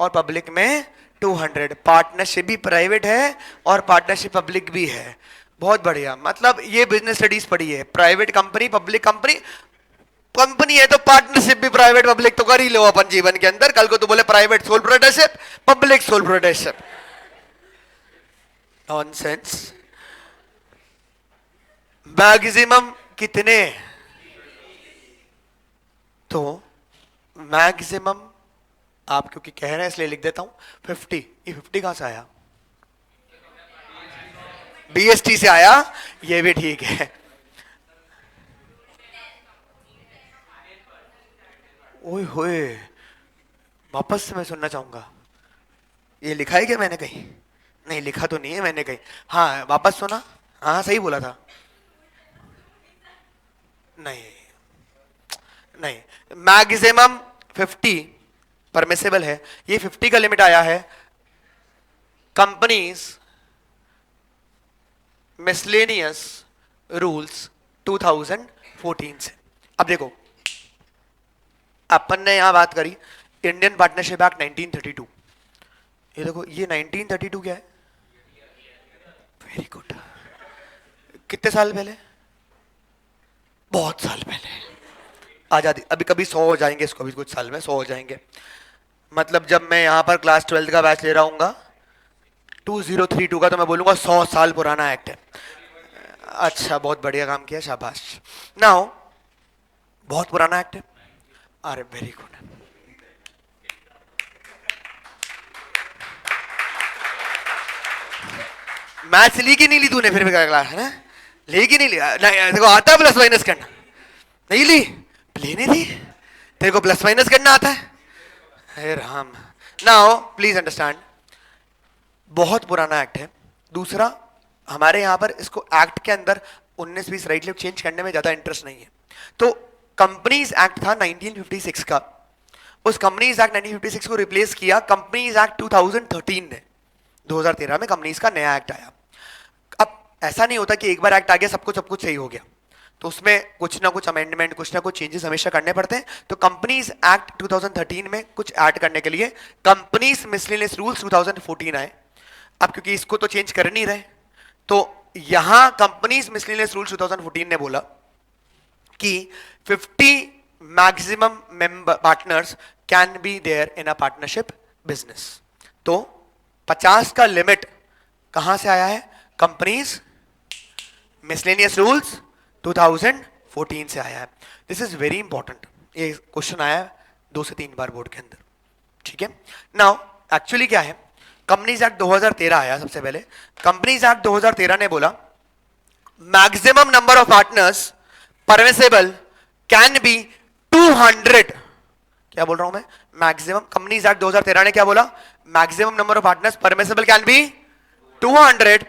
और पब्लिक में 200। पार्टनरशिप भी प्राइवेट है और पार्टनरशिप पब्लिक भी है। बहुत बढ़िया, मतलब ये बिजनेस स्टडीज पढ़ी है। Private company, public company, company है तो पार्टनरशिप भी प्राइवेट पब्लिक तो कर ही लो अपन जीवन के अंदर। कल को तो बोले private sole proprietorship, public sole proprietorship, nonsense. Maximum कितने? तो मैक्सिमम आप क्योंकि कह रहे हैं इसलिए लिख देता हूं 50। ये 50 कहां से आया? बीएसटी से आया, ये भी ठीक है। ओए होए, वापस से मैं सुनना चाहूंगा। ये लिखा है क्या मैंने कहीं? नहीं लिखा तो नहीं है मैंने कहीं। हाँ वापस सुना, हाँ सही बोला था। नहीं नहीं, मैक्सिमम 50 परमिसेबल है। ये 50 का लिमिट आया है कंपनीज मिसलेनियस रूल्स 2014 से। अब देखो, अपन ने यहां बात करी इंडियन पार्टनरशिप एक्ट 1932। ये देखो, ये 1932 क्या है? Very good. कितने साल पहले? बहुत साल पहले। आजादी, अभी कभी 100 हो जाएंगे इसको, भी कुछ साल में 100 हो जाएंगे। मतलब जब मैं यहां पर क्लास 12 का बैच ले रहा हूँगा 2032 का, तो मैं बोलूंगा 100 साल पुराना एक्ट है। अच्छा, बहुत बढ़िया काम किया, शाबाश। नाउ बहुत पुराना एक्ट है। अरे वेरी गुड। मैथ्स ली कि नहीं ली तूने फिर भी क्लास है ना? ले कि नहीं लिया? नहीं, देखो आता है प्लस माइनस करना? नहीं ली, लेने दी। तेरे को प्लस माइनस करना आता है? हे राम। नाउ प्लीज अंडरस्टैंड, बहुत पुराना एक्ट है। दूसरा, हमारे यहां पर इसको एक्ट के अंदर 19-20 राइट लेफ्ट चेंज करने में ज्यादा इंटरेस्ट नहीं है। तो कंपनीज एक्ट था 1956 का, उस कंपनीज एक्ट 1956 को रिप्लेस किया कंपनीज एक्ट 2013 ने। 2013 में कंपनीज का नया एक्ट आया। अब ऐसा नहीं होता कि एक बार एक्ट आ गया सब कुछ सही हो गया, तो उसमें कुछ ना कुछ अमेंडमेंट, कुछ ना कुछ चेंजेस हमेशा करने पड़ते हैं। तो कंपनीज एक्ट 2013 में कुछ ऐड करने के लिए कंपनीज मिसलेनियस रूल्स 2014 आए। अब क्योंकि इसको तो चेंज कर नहीं रहे, तो यहां कंपनीज मिसलेनियस रूल्स 2014 ने बोला कि 50 maximum member partners can be there in a partnership business. तो 50 का लिमिट कहां से आया है? कंपनीज मिसलेनियस रूल्स 2014 से आया है। दिस इज वेरी इंपॉर्टेंट, ये क्वेश्चन आया है 2 से 3 बार बोर्ड के अंदर, ठीक है। नाउ एक्चुअली क्या है, कंपनीज एक्ट 2013 आया सबसे पहले। कंपनीज एक्ट 2013 ने बोला maximum number of partners permissible can be 200। क्या बोल रहा हूं मैं? मैक्सिमम, कंपनीज एक्ट 2013 ने क्या बोला? Maximum number of partners permissible can be 200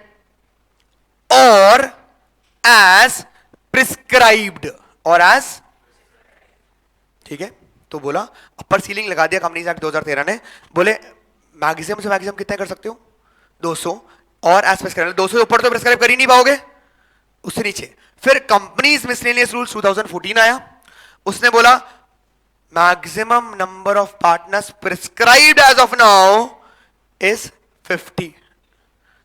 और एज प्रिस्क्राइब्ड, और एज, ठीक है। तो बोला अपर सीलिंग लगा दिया कंपनीज एक्ट 2013 ने। बोले मैक्सिमम से मैक्सिमम कितने कर सकते हो? 200, और एज प्रिस्क्राइब 200 से ऊपर तो प्रिस्क्राइब कर ही नहीं पाओगे, उससे नीचे। फिर कंपनीज मिसलेनियस रूल्स 2014 आया, उसने बोला maximum number of partners prescribed as of now is 50।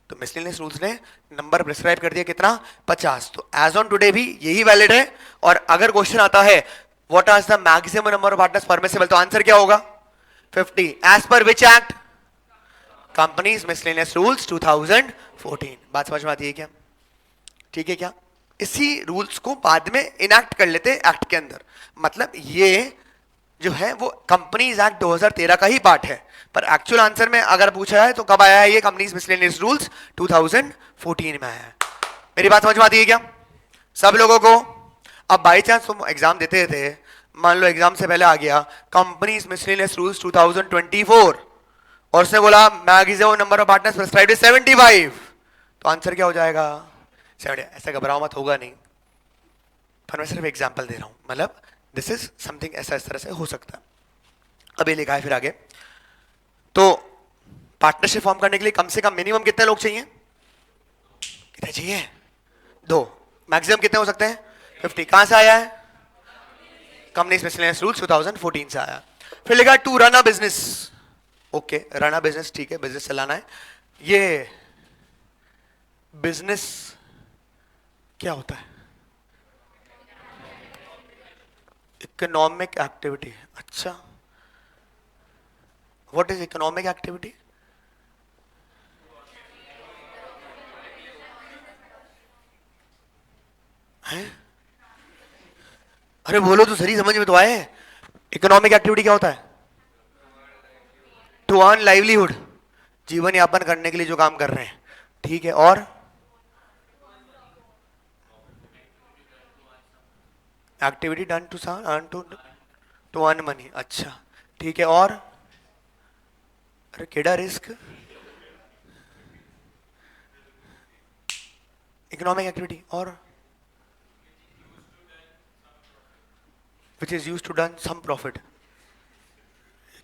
तो मिसलेनियस रूल्स ने नंबर प्रिस्क्राइब कर दिया कितना? 50। तो एज ऑन टुडे भी यही वैलिड है। और अगर क्वेश्चन आता है what are the maximum number of partners permissible, तो आंसर क्या होगा? 50। As per which act? Companies miscellaneous rules 2014। बात समझ में आती है क्या? ठीक है क्या? इसी रूल्स को बाद में इनैक्ट कर लेते एक्ट के अंदर। मतलब ये जो है वो कंपनीज एक्ट 2013 का ही पार्ट है, पर एक्चुअल आंसर में अगर पूछा है तो कब आया है ये कंपनीज मिसलेनियस रूल्स? 2014 में आया है। मेरी बात समझ में आती है क्या सब लोगों को? अब बाई चांस तुम एग्जाम देते थे, मान लो एग्जाम से पहले आ गया कंपनीज मिसलेनियस रूल्स 2024 और उसने बोला maximum number of partners prescribed is 75, तो आंसर क्या हो जाएगा? 70। ऐसा घबराओ मत, होगा नहीं, पर मैं सिर्फ एग्जाम्पल दे रहा हूं, मतलब दिस इज समथिंग, ऐसा इस तरह से हो सकता है। अभी लिखा है फिर आगे, तो पार्टनरशिप फॉर्म करने के लिए कम से कम मिनिमम कितने लोग चाहिए? कितने चाहिए? 2। मैक्सिमम कितने हो सकते हैं? 50। कहां से आया है? कंपनीज मिसलेनियस रूल्स 2014 से आया। फिर लिखा to run a business. Okay, run a business, ठीक है, बिजनेस चलाना है। ये बिजनेस क्या होता है? Economic activity. अच्छा, व्हाट इज इकोनॉमिक एक्टिविटी? है? अरे बोलो तो सही, समझ में तो आए। इकोनॉमिक एक्टिविटी क्या होता है? टू अर्न लाइवलीहुड, जीवन यापन करने के लिए जो काम कर रहे हैं, ठीक है। और activity done to earn to earn money. अच्छा, ठीक है। और अरे केड़ा रिस्क, इकोनॉमिक एक्टिविटी और which is use to done some profit.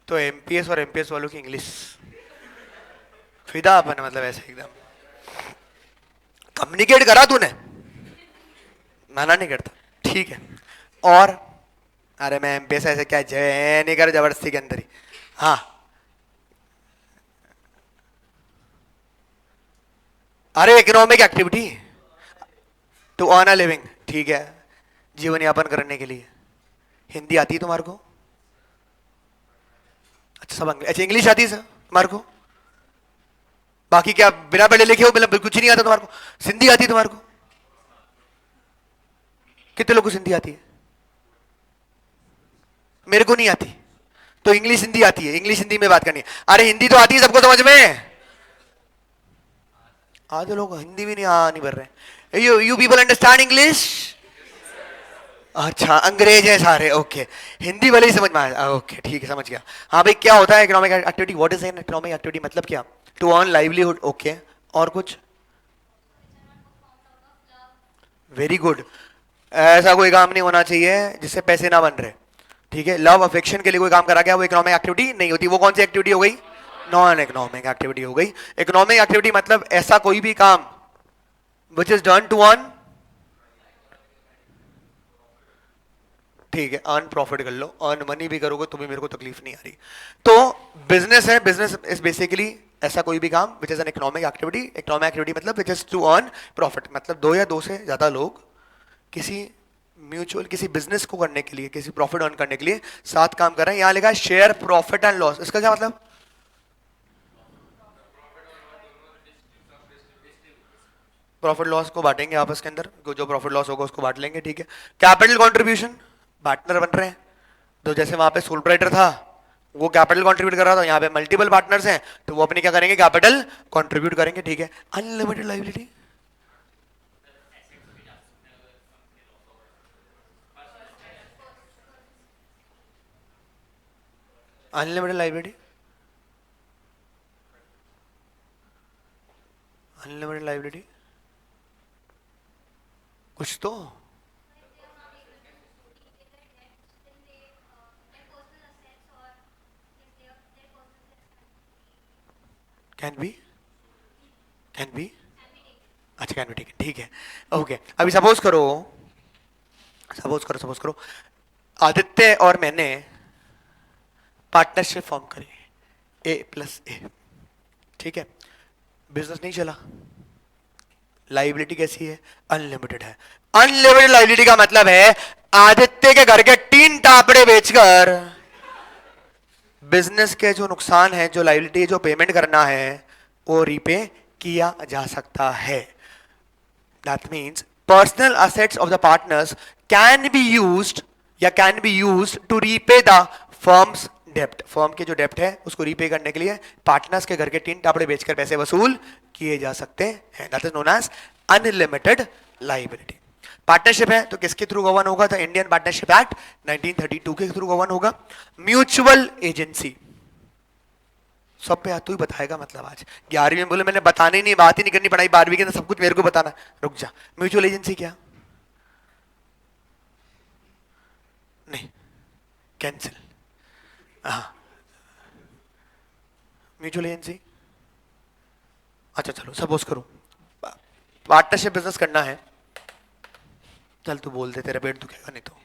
तो एमपीएस और एमपीएस वालों की इंग्लिश फिदा अपन, मतलब ऐसे एकदम कम्युनिकेट करा तूने, मना नहीं करता, ठीक है। और अरे मैं एमपीएस ऐसे क्या जय नहीं कर जबरदस्ती के अंदर ही। हाँ, अरे economic activity to earn a living, ठीक है, जीवन यापन करने के लिए। हिंदी आती है तुम्हारे को? अच्छा, सब अच्छा, इंग्लिश आती है सर तुम्हारे को? बाकी क्या बिना पढ़े लिखे हो, मतलब कुछ ही नहीं आता तुम्हारे को? सिंधी आती है तुम्हारे को? कितने लोगों को सिंधी आती है? मेरे को नहीं आती। तो इंग्लिश हिंदी आती है, इंग्लिश हिंदी में बात करनी है। अरे हिंदी तो आती है सबको समझ में। आधे लोग हिंदी भी नहीं भर रहे। You people understand English? अच्छा, अंग्रेज है सारे, ओके। हिंदी वाले ही समझ में आया, ओके ठीक है, समझ गया। हाँ भाई, क्या होता है economic activity? What is an economic activity, मतलब क्या? To earn livelihood, okay. और कुछ? Very good. ऐसा कोई काम नहीं होना चाहिए जिससे पैसे ना बन रहे, ठीक है। लव अफेक्शन के लिए कोई काम करा गया, वो इकोनॉमिक एक्टिविटी नहीं होती। वो कौन सी एक्टिविटी हो गई? नॉन इकोनॉमिक एक्टिविटी हो गई। इकोनॉमिक एक्टिविटी मतलब ऐसा कोई भी काम which is done to earn, ठीक है, अर्न प्रॉफिट कर लो, अर्न मनी भी करोगे तो भी मेरे को तकलीफ नहीं आ रही। तो बिजनेस है, बिजनेस इज बेसिकली ऐसा कोई भी काम which is an economic activity. Economic activity मतलब which is to earn profit, मतलब दो या दो से ज्यादा लोग किसी म्यूचुअल किसी बिजनेस को करने के लिए, किसी प्रॉफिट अर्न करने के लिए साथ काम कर रहे हैं। यहां लिखा है शेयर प्रॉफिट एंड लॉस, इसका क्या मतलब? प्रॉफिट लॉस को बांटेंगे आपस के अंदर, जो प्रॉफिट लॉस होगा उसको बांट लेंगे, ठीक है। कैपिटल कंट्रीब्यूशन, पार्टनर बन रहे हैं, तो जैसे वहां पे सोल राइटर था, वो कैपिटल कंट्रीब्यूट कर रहा था, यहाँ पे मल्टीपल पार्टनर्स हैं तो वो अपने क्या करेंगे? कैपिटल कंट्रीब्यूट करेंगे, ठीक है। Unlimited liability, unlimited liability, unlimited liability कुछ तो कैन बी, कैन बी, अच्छा कैन बी, ठीक है, ठीक है, ओके। अभी सपोज करो आदित्य और मैंने पार्टनरशिप फॉर्म करी, A+A, ठीक है। बिजनेस नहीं चला, लाइबिलिटी कैसी है? अनलिमिटेड है। अनलिमिटेड लाइबिलिटी का मतलब है आदित्य के घर के 3 टापड़े बेचकर बिजनेस के जो नुकसान है, जो लाइबिलिटी, जो पेमेंट करना है, वो रीपे किया जा सकता है। That means personal assets of the partners can be used या can be used to repay the firm's debt. Firm के जो डेप्ट है उसको रीपे करने के लिए पार्टनर्स के घर के टीन टापड़े बेचकर पैसे वसूल किए जा सकते हैं. That is known as unlimited liability. Partnership है तो किसके थ्रू गवर्न होगा? द इंडियन पार्टनरशिप एक्ट 1932 के थ्रू गवर्न होगा. म्यूचुअल एजेंसी सब पे तू ही बताएगा. मतलब आज 11वीं में बोले मैंने बताने नहीं, बात ही नहीं करनी पढ़ाई 12वीं के अंदर सब कुछ मेरे को बताना. रुक जा. म्यूचुअल एजेंसी क्या? नहीं, कैंसिल. हाँ, म्यूचुअल एजेंसी. अच्छा चलो सपोज करो पार्टनरशिप बिजनेस करना है. चल तू बोल दे, तेरा पेट दुखेगा नहीं तो.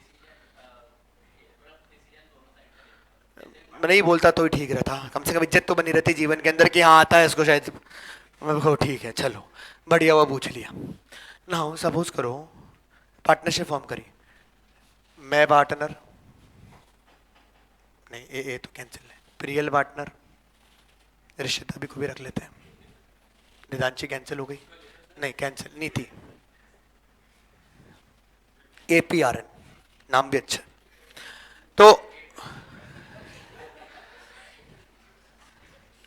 मैं नहीं बोलता तो ही ठीक रहता, कम से कम इज्जत तो बनी रहती जीवन के अंदर कि हाँ आता है इसको शायद. मैं ठीक है चलो बढ़िया हुआ पूछ लिया. ना हो सपोज करो पार्टनरशिप फॉर्म करी. मैं पार्टनर नहीं, ए तो कैंसिल है. प्रियल पार्टनर, रिश्ता भी को भी रख लेते हैं. निदांशी कैंसिल हो गई. नहीं कैंसिल. नीति, APRN नाम भी अच्छा. तो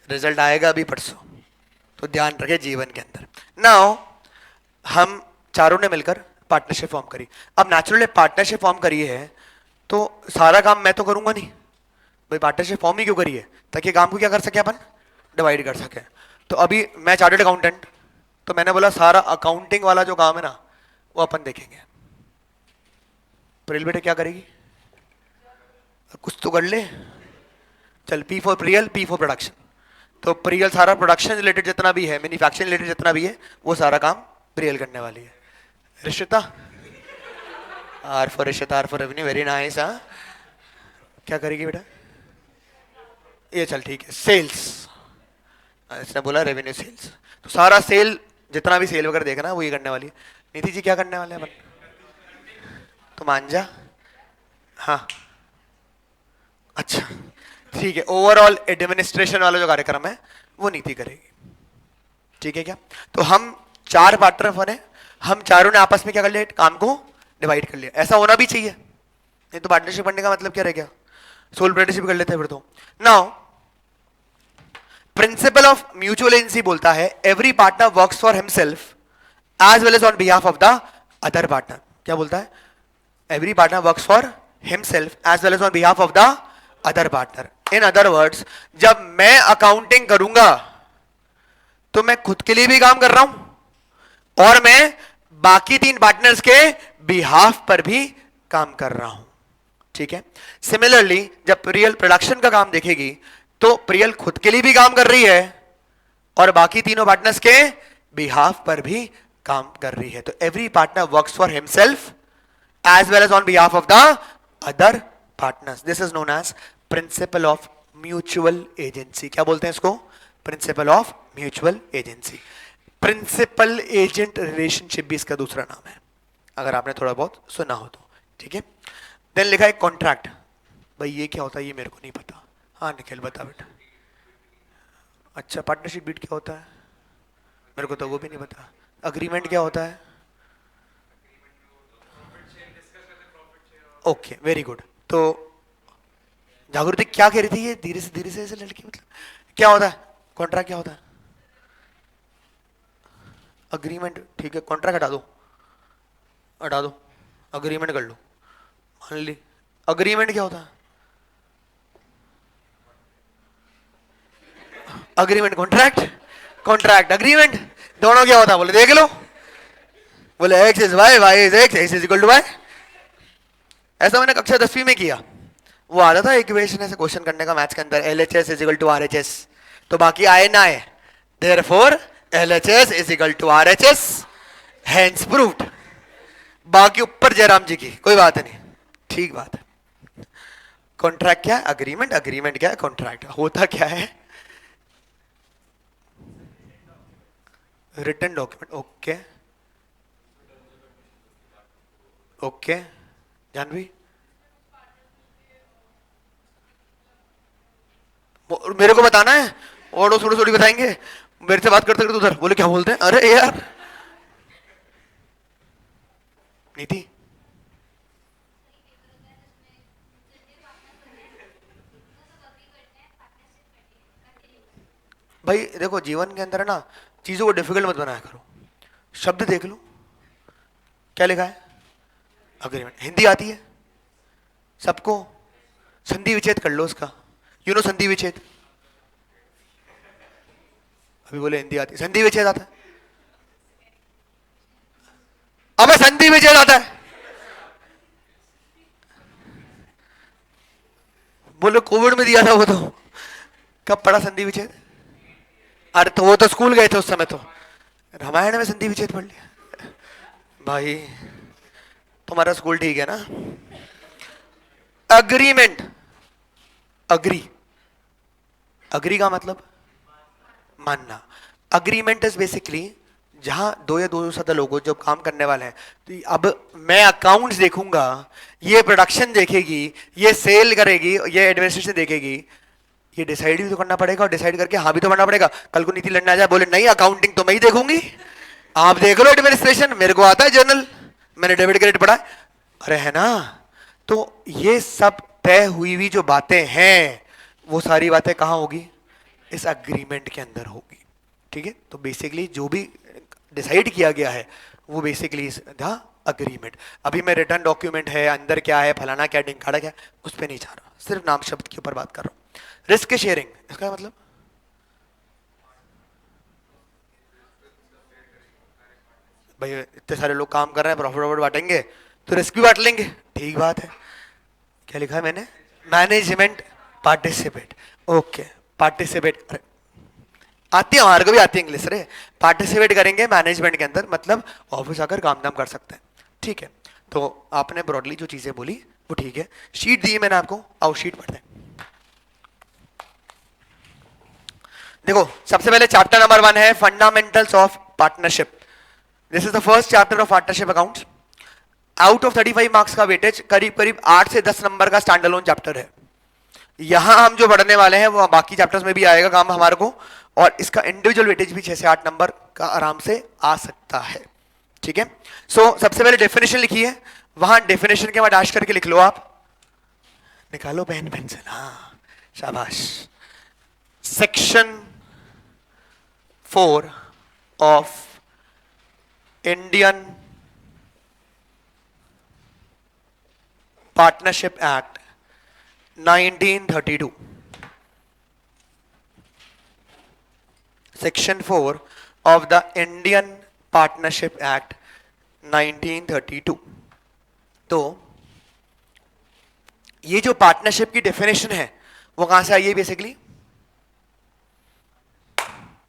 रिजल्ट आएगा अभी परसों, तो ध्यान रखे जीवन के अंदर. नाउ हम चारों ने मिलकर पार्टनरशिप फॉर्म करी. अब नेचुरली पार्टनरशिप फॉर्म करी है तो सारा काम मैं तो करूंगा नहीं भाई. पार्टनरशिप फॉर्म ही क्यों करी है? ताकि काम को क्या कर सके अपन? डिवाइड कर सके. तो अभी मैं चार्टर्ड अकाउंटेंट, तो मैंने बोला सारा अकाउंटिंग वाला जो काम है ना वो अपन देखेंगे. प्रियल बेटे क्या करेगी? कुछ तो कर ले. चल P for Priyal, P for production. तो प्रियल सारा प्रोडक्शन रिलेटेड जितना भी है, मैन्युफैक्चरिंग रिलेटेड जितना भी है वो सारा काम प्रियल करने वाली है. रिश्ता, R फॉर रिश्ता, R for revenue. Very nice. हाँ क्या करेगी बेटा? ये चल ठीक है. सेल्स, इसने बोला रेवेन्यू सेल्स, तो सारा सेल जितना भी सेल वगैरह देखना वो ये करने वाली है. नीति जी क्या करने वाले हैं अपन? तो मान जा. हाँ अच्छा ठीक है. ओवरऑल एडमिनिस्ट्रेशन वाला जो कार्यक्रम है वो नीति करेगी. ठीक है क्या? तो हम चार पार्टनर बने, हम चारों ने आपस में क्या कर लिया? काम को डिवाइड कर लिया. ऐसा होना भी चाहिए, नहीं तो पार्टनरशिप करने का मतलब क्या रह गया? सोल प्रोप्राइटरशिप कर लेते हैं फिर तो. Now principle of mutual agency बोलता है every partner works for himself as well as on behalf of the other partner. क्या बोलता है? Every partner works for himself as well as on behalf of the other partner. In other words, जब मैं accounting करूंगा तो मैं खुद के लिए भी काम कर रहा हूं और मैं बाकी तीन पार्टनर्स के बिहाफ पर भी काम कर रहा हूं. ठीक है. सिमिलरली जब प्रियल प्रोडक्शन का काम देखेगी तो प्रियल खुद के लिए भी काम कर रही है और बाकी तीनों पार्टनर्स के बिहाफ पर भी काम कर रही है. तो every partner works for himself as well as on behalf of the other partners. This is known as principle of mutual agency. क्या बोलते हैं इसको? Principle of mutual agency. Principal agent relationship भी इसका दूसरा नाम है, अगर आपने थोड़ा बहुत सुना हो तो. ठीक है. देन लिखा है कॉन्ट्रैक्ट. भाई ये क्या होता है? ये मेरे को नहीं पता. हाँ निखिल बता बेटा. अच्छा पार्टनरशिप बीट क्या होता है? मेरे को तो वो भी नहीं पता. अग्रीमेंट क्या होता है? Okay very good. तो जागृति क्या कह रही थी? ये धीरे से ऐसे लड़की, मतलब क्या होता है? कॉन्ट्रैक्ट क्या होता है? अग्रीमेंट. ठीक है कॉन्ट्रैक्ट हटा दो अग्रीमेंट कर लो. मान ली अग्रीमेंट क्या होता है? अग्रीमेंट कॉन्ट्रैक्ट अग्रीमेंट दोनों क्या होता है? बोले देख लो. बोले X is Y, Y is X, X is equal to Y. ऐसा मैंने कक्षा 10वीं में किया. वो आता था इक्वेशन ऐसे क्वेश्चन करने का मैथ्स के अंदर, LHS is equal to RHS. तो बाकी आए ना आए, therefore LHS is equal to RHS, hence proved. बाकी ऊपर जयराम जी की, कोई बात नहीं. ठीक बात है. कॉन्ट्रैक्ट क्या है? अग्रीमेंट. अग्रीमेंट क्या है? कॉन्ट्रैक्ट. होता क्या है? Written document. Okay okay Janvi. मेरे को बताना है और वो थोड़ी थोड़ी बताएंगे. मेरे से बात करते करते उधर बोले क्या बोलते हैं? अरे यार नीति, भाई देखो जीवन के अंदर है ना, चीजों को डिफिकल्ट मत बनाया करो। शब्द देख लो, क्या लिखा है? अग्रीमेंट। हिंदी आती है सबको? संधि विच्छेद कर लो उसका। यू नो संधि विच्छेद? अभी बोले हिंदी आती है, संधि विच्छेद आता है? अबे संधि विच्छेद आता है? बोलो कोविड में दिया था वो तो। कब पढ़ा संधि विच्छेद? अरे तो वो तो स्कूल गए थे उस समय तो। रामायण में संधि विच्छेद पढ़ लिया भाई। तुम्हारा स्कूल ठीक है ना? अग्रीमेंट, अग्री, अग्री का मतलब मानना। अग्रीमेंट इज बेसिकली जहां दो या दो से ज्यादा लोग जो काम करने वाले हैं, तो अब मैं अकाउंट्स देखूंगा, ये प्रोडक्शन देखेगी, ये सेल करेगी, ये एडमिनिस्ट्रेशन देखेगी, ये डिसाइड भी तो करना पड़ेगा, और डिसाइड करके हाँ भी तो बनना पड़ेगा। कल को नीति लड़ना आ जाए, बोले नहीं अकाउंटिंग तो मैं ही देखूंगी, आप देख लो एडमिनिस्ट्रेशन, मेरे को आता है जर्नल, मैंने डेबिट क्रेडिट पढ़ा है। अरे है ना? तो ये सब तय हुई हुई जो बातें हैं, वो सारी बातें कहां होगी? इस अग्रीमेंट के अंदर होगी। ठीक है? तो बेसिकली जो भी डिसाइड किया गया है वो बेसिकली द अग्रीमेंट। अभी मैं रिटर्न डॉक्यूमेंट है, अंदर क्या है, फलाना क्या, ढिंकाड़ा क्या, उस पर नहीं जा रहा, सिर्फ नाम शब्द के ऊपर बात कर रहा हूं। रिस्क शेयरिंग, इसका मतलब भाई इतने सारे लोग काम कर रहे हैं, प्रॉफिट वॉफिट बांटेंगे तो रिस्क भी बांट लेंगे। ठीक बात है। क्या लिखा है मैंने? Management participate. ओके, पार्टिसिपेट आती है, हमारे को भी आती है इंग्लिश रे। पार्टिसिपेट करेंगे मैनेजमेंट के अंदर, मतलब ऑफिस आकर काम धाम कर सकते हैं। ठीक है? तो आपने ब्रॉडली जो चीजें बोली वो ठीक है। शीट दी है मैंने आपको, आओ शीट पढ़ते हैं। देखो सबसे पहले चैप्टर नंबर 1 है fundamentals of partnership. This is the first chapter of partnership accounts. Out of 35 marks का वेटेज करीब करीब 8 से 10 नंबर का स्टैंड अलोन चैप्टर है। यहां हम जो पढ़ने वाले हैं वो बाकी चैप्टर्स में भी आएगा काम हमारे को, और इसका इंडिविजुअल वेटेज भी 6 से 8 नंबर का आराम से आ सकता है। ठीक है? सो सबसे पहले डेफिनेशन लिखी है, वहां डेफिनेशन के बाद डैश करके लिख लो आप, निकालो पेन पेंसिल, हाँ शाबाश। Section 4 of Indian partnership act 1932। Section 4 of the Indian partnership act 1932। तो ये जो पार्टनरशिप की डेफिनेशन है वो कहां से आई है? बेसिकली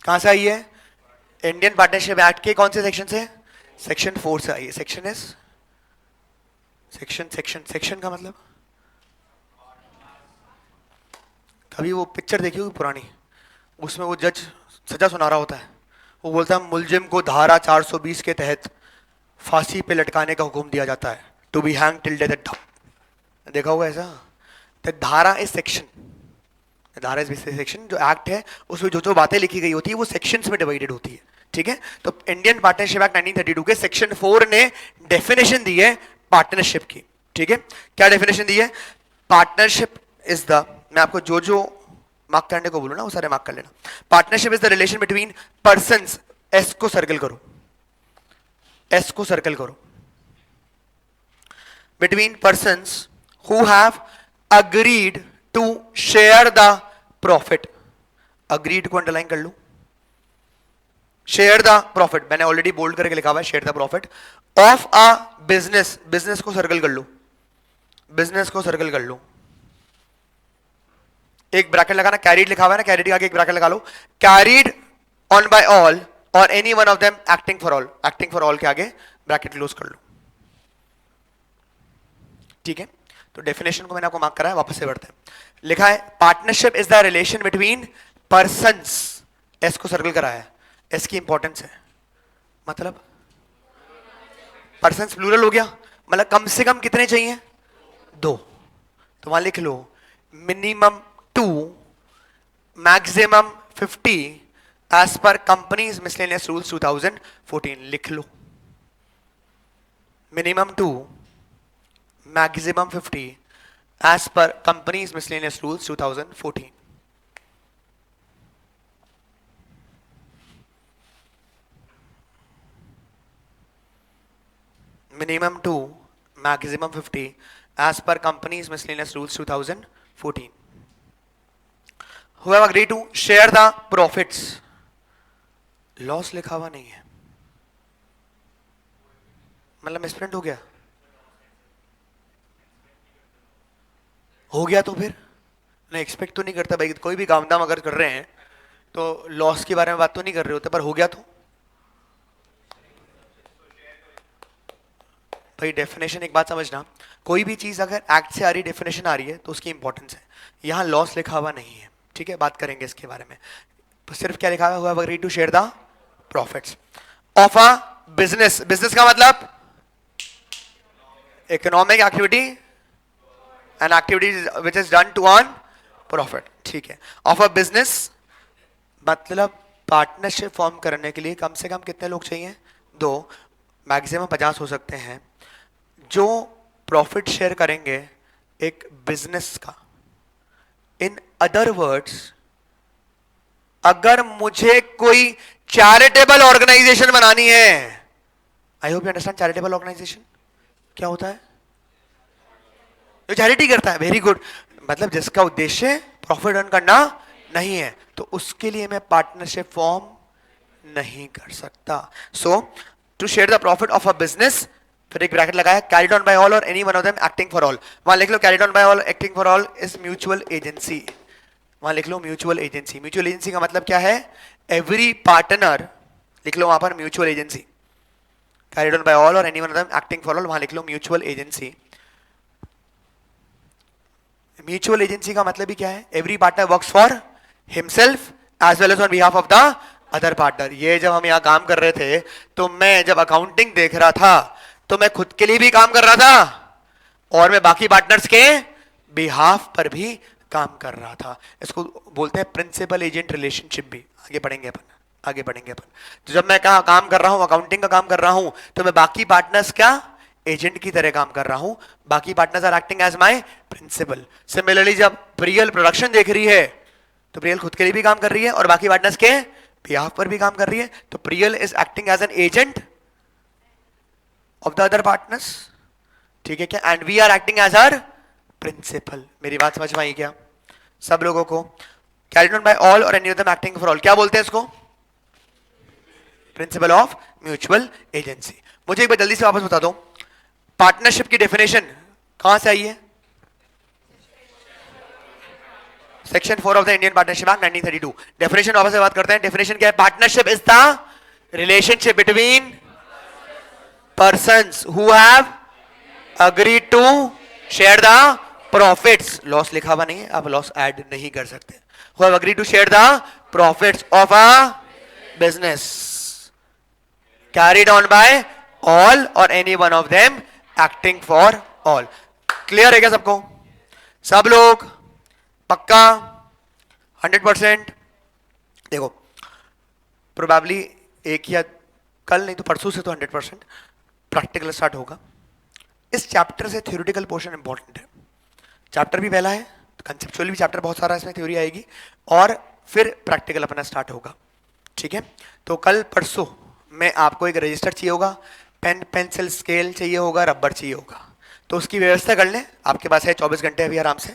कहां से आई है? इंडियन पार्टनरशिप एक्ट के कौन से सेक्शन से? सेक्शन 4 से आई है। Section is section section section का मतलब, कभी वो पिक्चर देखी होगी पुरानी, उसमें वो जज सजा सुना रहा होता है, वो बोलता है मुलजिम को धारा 420 के तहत फांसी पे लटकाने का हुक्म दिया जाता है, to be hang till death. देखा होगा ऐसा? तो धारा इज सेक्शन, धारा इज सेक्शन, जो एक्ट है उसमें जो जो बातें लिखी गई होती है वो सेक्शंस में डिवाइडेड होती है। ठीक है? तो इंडियन पार्टनरशिप एक्ट 1932 के सेक्शन 4 ने डेफिनेशन दी है पार्टनरशिप की। ठीक है? क्या डेफिनेशन दी है? पार्टनरशिप इज द, मैं आपको जो जो मार्क करने को बोलूं ना वो सारे मार्क कर लेना। Partnership is the relation between persons, S को सर्कल करो, एस को सर्कल करो, between persons who have agreed to share the profit. Agreed को अंडरलाइन कर लो। शेयर द प्रॉफिट मैंने ऑलरेडी बोल्ड करके लिखा हुआ है, share the profit of a business, business को सर्कल कर लो, बिजनेस को सर्कल कर लो, एक ब्रैकेट लगाना, कैरिड लिखा हुआ है ना, कैरिड के आगे एक ब्रैकेट लगा लो, carried on by all or any one of them acting for all, acting for all के आगे ब्रैकेट क्लोज कर लो। ठीक है? तो डेफिनेशन को मैंने आपको मार्क करा है, वापस से बढ़ते हैं। लिखा है partnership is the relation between persons, S को सर्कल करा है, एस की इंपॉर्टेंस है, मतलब पर्संस प्लूरल हो गया, मतलब कम से कम कितने चाहिए? 2। तो वहां लिख लो minimum 2, maximum 50 as per companies miscellaneous rules 2014। लिख लो, minimum 2, maximum 50 as per company's miscellaneous rules 2014. Minimum 2, maximum 50 as per company's miscellaneous rules 2014. Who have agreed to share the profits? Loss लिखा हुआ नहीं है, मतलब मिसप्रिंट हो गया, हो गया तो फिर नहीं, एक्सपेक्ट तो नहीं करता भाई, कोई भी काम धाम अगर कर रहे हैं तो लॉस के बारे में बात तो नहीं कर रहे होते, पर हो गया तो भाई डेफिनेशन एक बात समझना, कोई भी चीज अगर एक्ट से आ रही डेफिनेशन आ रही है तो उसकी इंपॉर्टेंस है। यहां लॉस लिखा हुआ नहीं है, ठीक है, बात करेंगे इसके बारे में। तो सिर्फ क्या लिखा हुआ है, agree to share the profits of a business. Business का मतलब economic activity and activity which is done to earn profit, ठीक है। ऑफ अ बिजनेस मतलब पार्टनरशिप फॉर्म करने के लिए कम से कम कितने लोग चाहिए, 2, मैक्सिमम 50 हो सकते हैं, जो प्रॉफिट शेयर करेंगे एक बिजनेस का। इन अदर वर्ड्स, अगर मुझे कोई चैरिटेबल ऑर्गेनाइजेशन बनानी है, I hope you understand charitable organization क्या होता है, जो चैरिटी करता है, वेरी गुड, मतलब जिसका उद्देश्य प्रॉफिट अर्न करना नहीं है, तो उसके लिए मैं पार्टनरशिप फॉर्म नहीं कर सकता। So to share the profit of a business, फिर एक ब्रैकेट लगाया, carried on by all or any one of them acting for all. वहां लिख लो carried on by all acting for all is mutual agency, वहां लिख लो mutual agency. Mutual agency का मतलब क्या है, एवरी पार्टनर, लिख लो वहां पर mutual agency, carried on by all or any one of them acting for all, वहां लिख लो म्यूचुअल एजेंसी। म्यूचुअल एजेंसी का मतलब ही क्या है, every partner works for himself as well as on behalf of the other partner. ये जब हम यहाँ काम कर रहे थे तो मैं जब अकाउंटिंग देख रहा था तो मैं खुद के लिए भी काम कर रहा था और मैं बाकी पार्टनर्स के बिहाफ पर भी काम कर रहा था। इसको बोलते हैं प्रिंसिपल एजेंट रिलेशनशिप भी, आगे बढ़ेंगे अपन, आगे बढ़ेंगे अपन। तो जब मैं कहा काम कर रहा हूं, अकाउंटिंग का काम कर रहा हूं, तो मैं बाकी पार्टनर्स क्या एजेंट की तरह काम कर रहा हूं, बाकी partners are acting as my principal. Similarly जब प्रियल प्रोडक्शन देख रही है तो प्रियल खुद के लिए भी काम कर रही है और बाकी पार्टनर्स के बिहाफ पर भी काम कर रही है, तो Priyal is acting as an agent of the other partners, ठीक है क्या, and we are acting as our principal. मेरी बात समझ में आई क्या सब लोगों को? Carried on by all or any of them acting for all, क्या बोलते हैं इसको, प्रिंसिपल ऑफ म्यूचुअल एजेंसी। मुझे एक बार जल्दी से वापस बता दो, पार्टनरशिप की डेफिनेशन कहां से आई है, section 4 of the Indian partnership act 1932। Definition वापस से बात करते हैं, डेफिनेशन क्या है, partnership is the relationship between persons who have agreed to share the profits, loss लिखा हुआ नहीं है, आप लॉस ऐड नहीं कर सकते, who have agreed to share the profits of a business carried on by all or any one of them acting for all। Clear है क्या सबको, सब लोग पक्का 100%? देखो प्रोबेबली एक या कल नहीं तो परसों से तो 100% प्रैक्टिकल स्टार्ट होगा। इस चैप्टर से थ्योरेटिकल पोर्शन इंपॉर्टेंट है, चैप्टर भी पहला है तो कंसेप्चुअली भी चैप्टर बहुत सारा, इसमें थ्योरी आएगी और फिर प्रैक्टिकल अपना स्टार्ट होगा, ठीक है। तो कल परसों में आपको एक रजिस्टर चाहिए होगा, पेन पेंसिल स्केल चाहिए होगा, रबर चाहिए होगा, तो उसकी व्यवस्था कर लें, आपके पास है 24 घंटे अभी आराम से,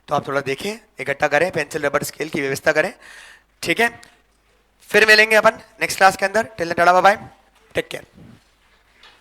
तो आप थोड़ा देखें, इकट्ठा करें, पेंसिल रबर स्केल की व्यवस्था करें, ठीक है। फिर मिलेंगे अपन नेक्स्ट क्लास के अंदर, till then tata bye bye, take care.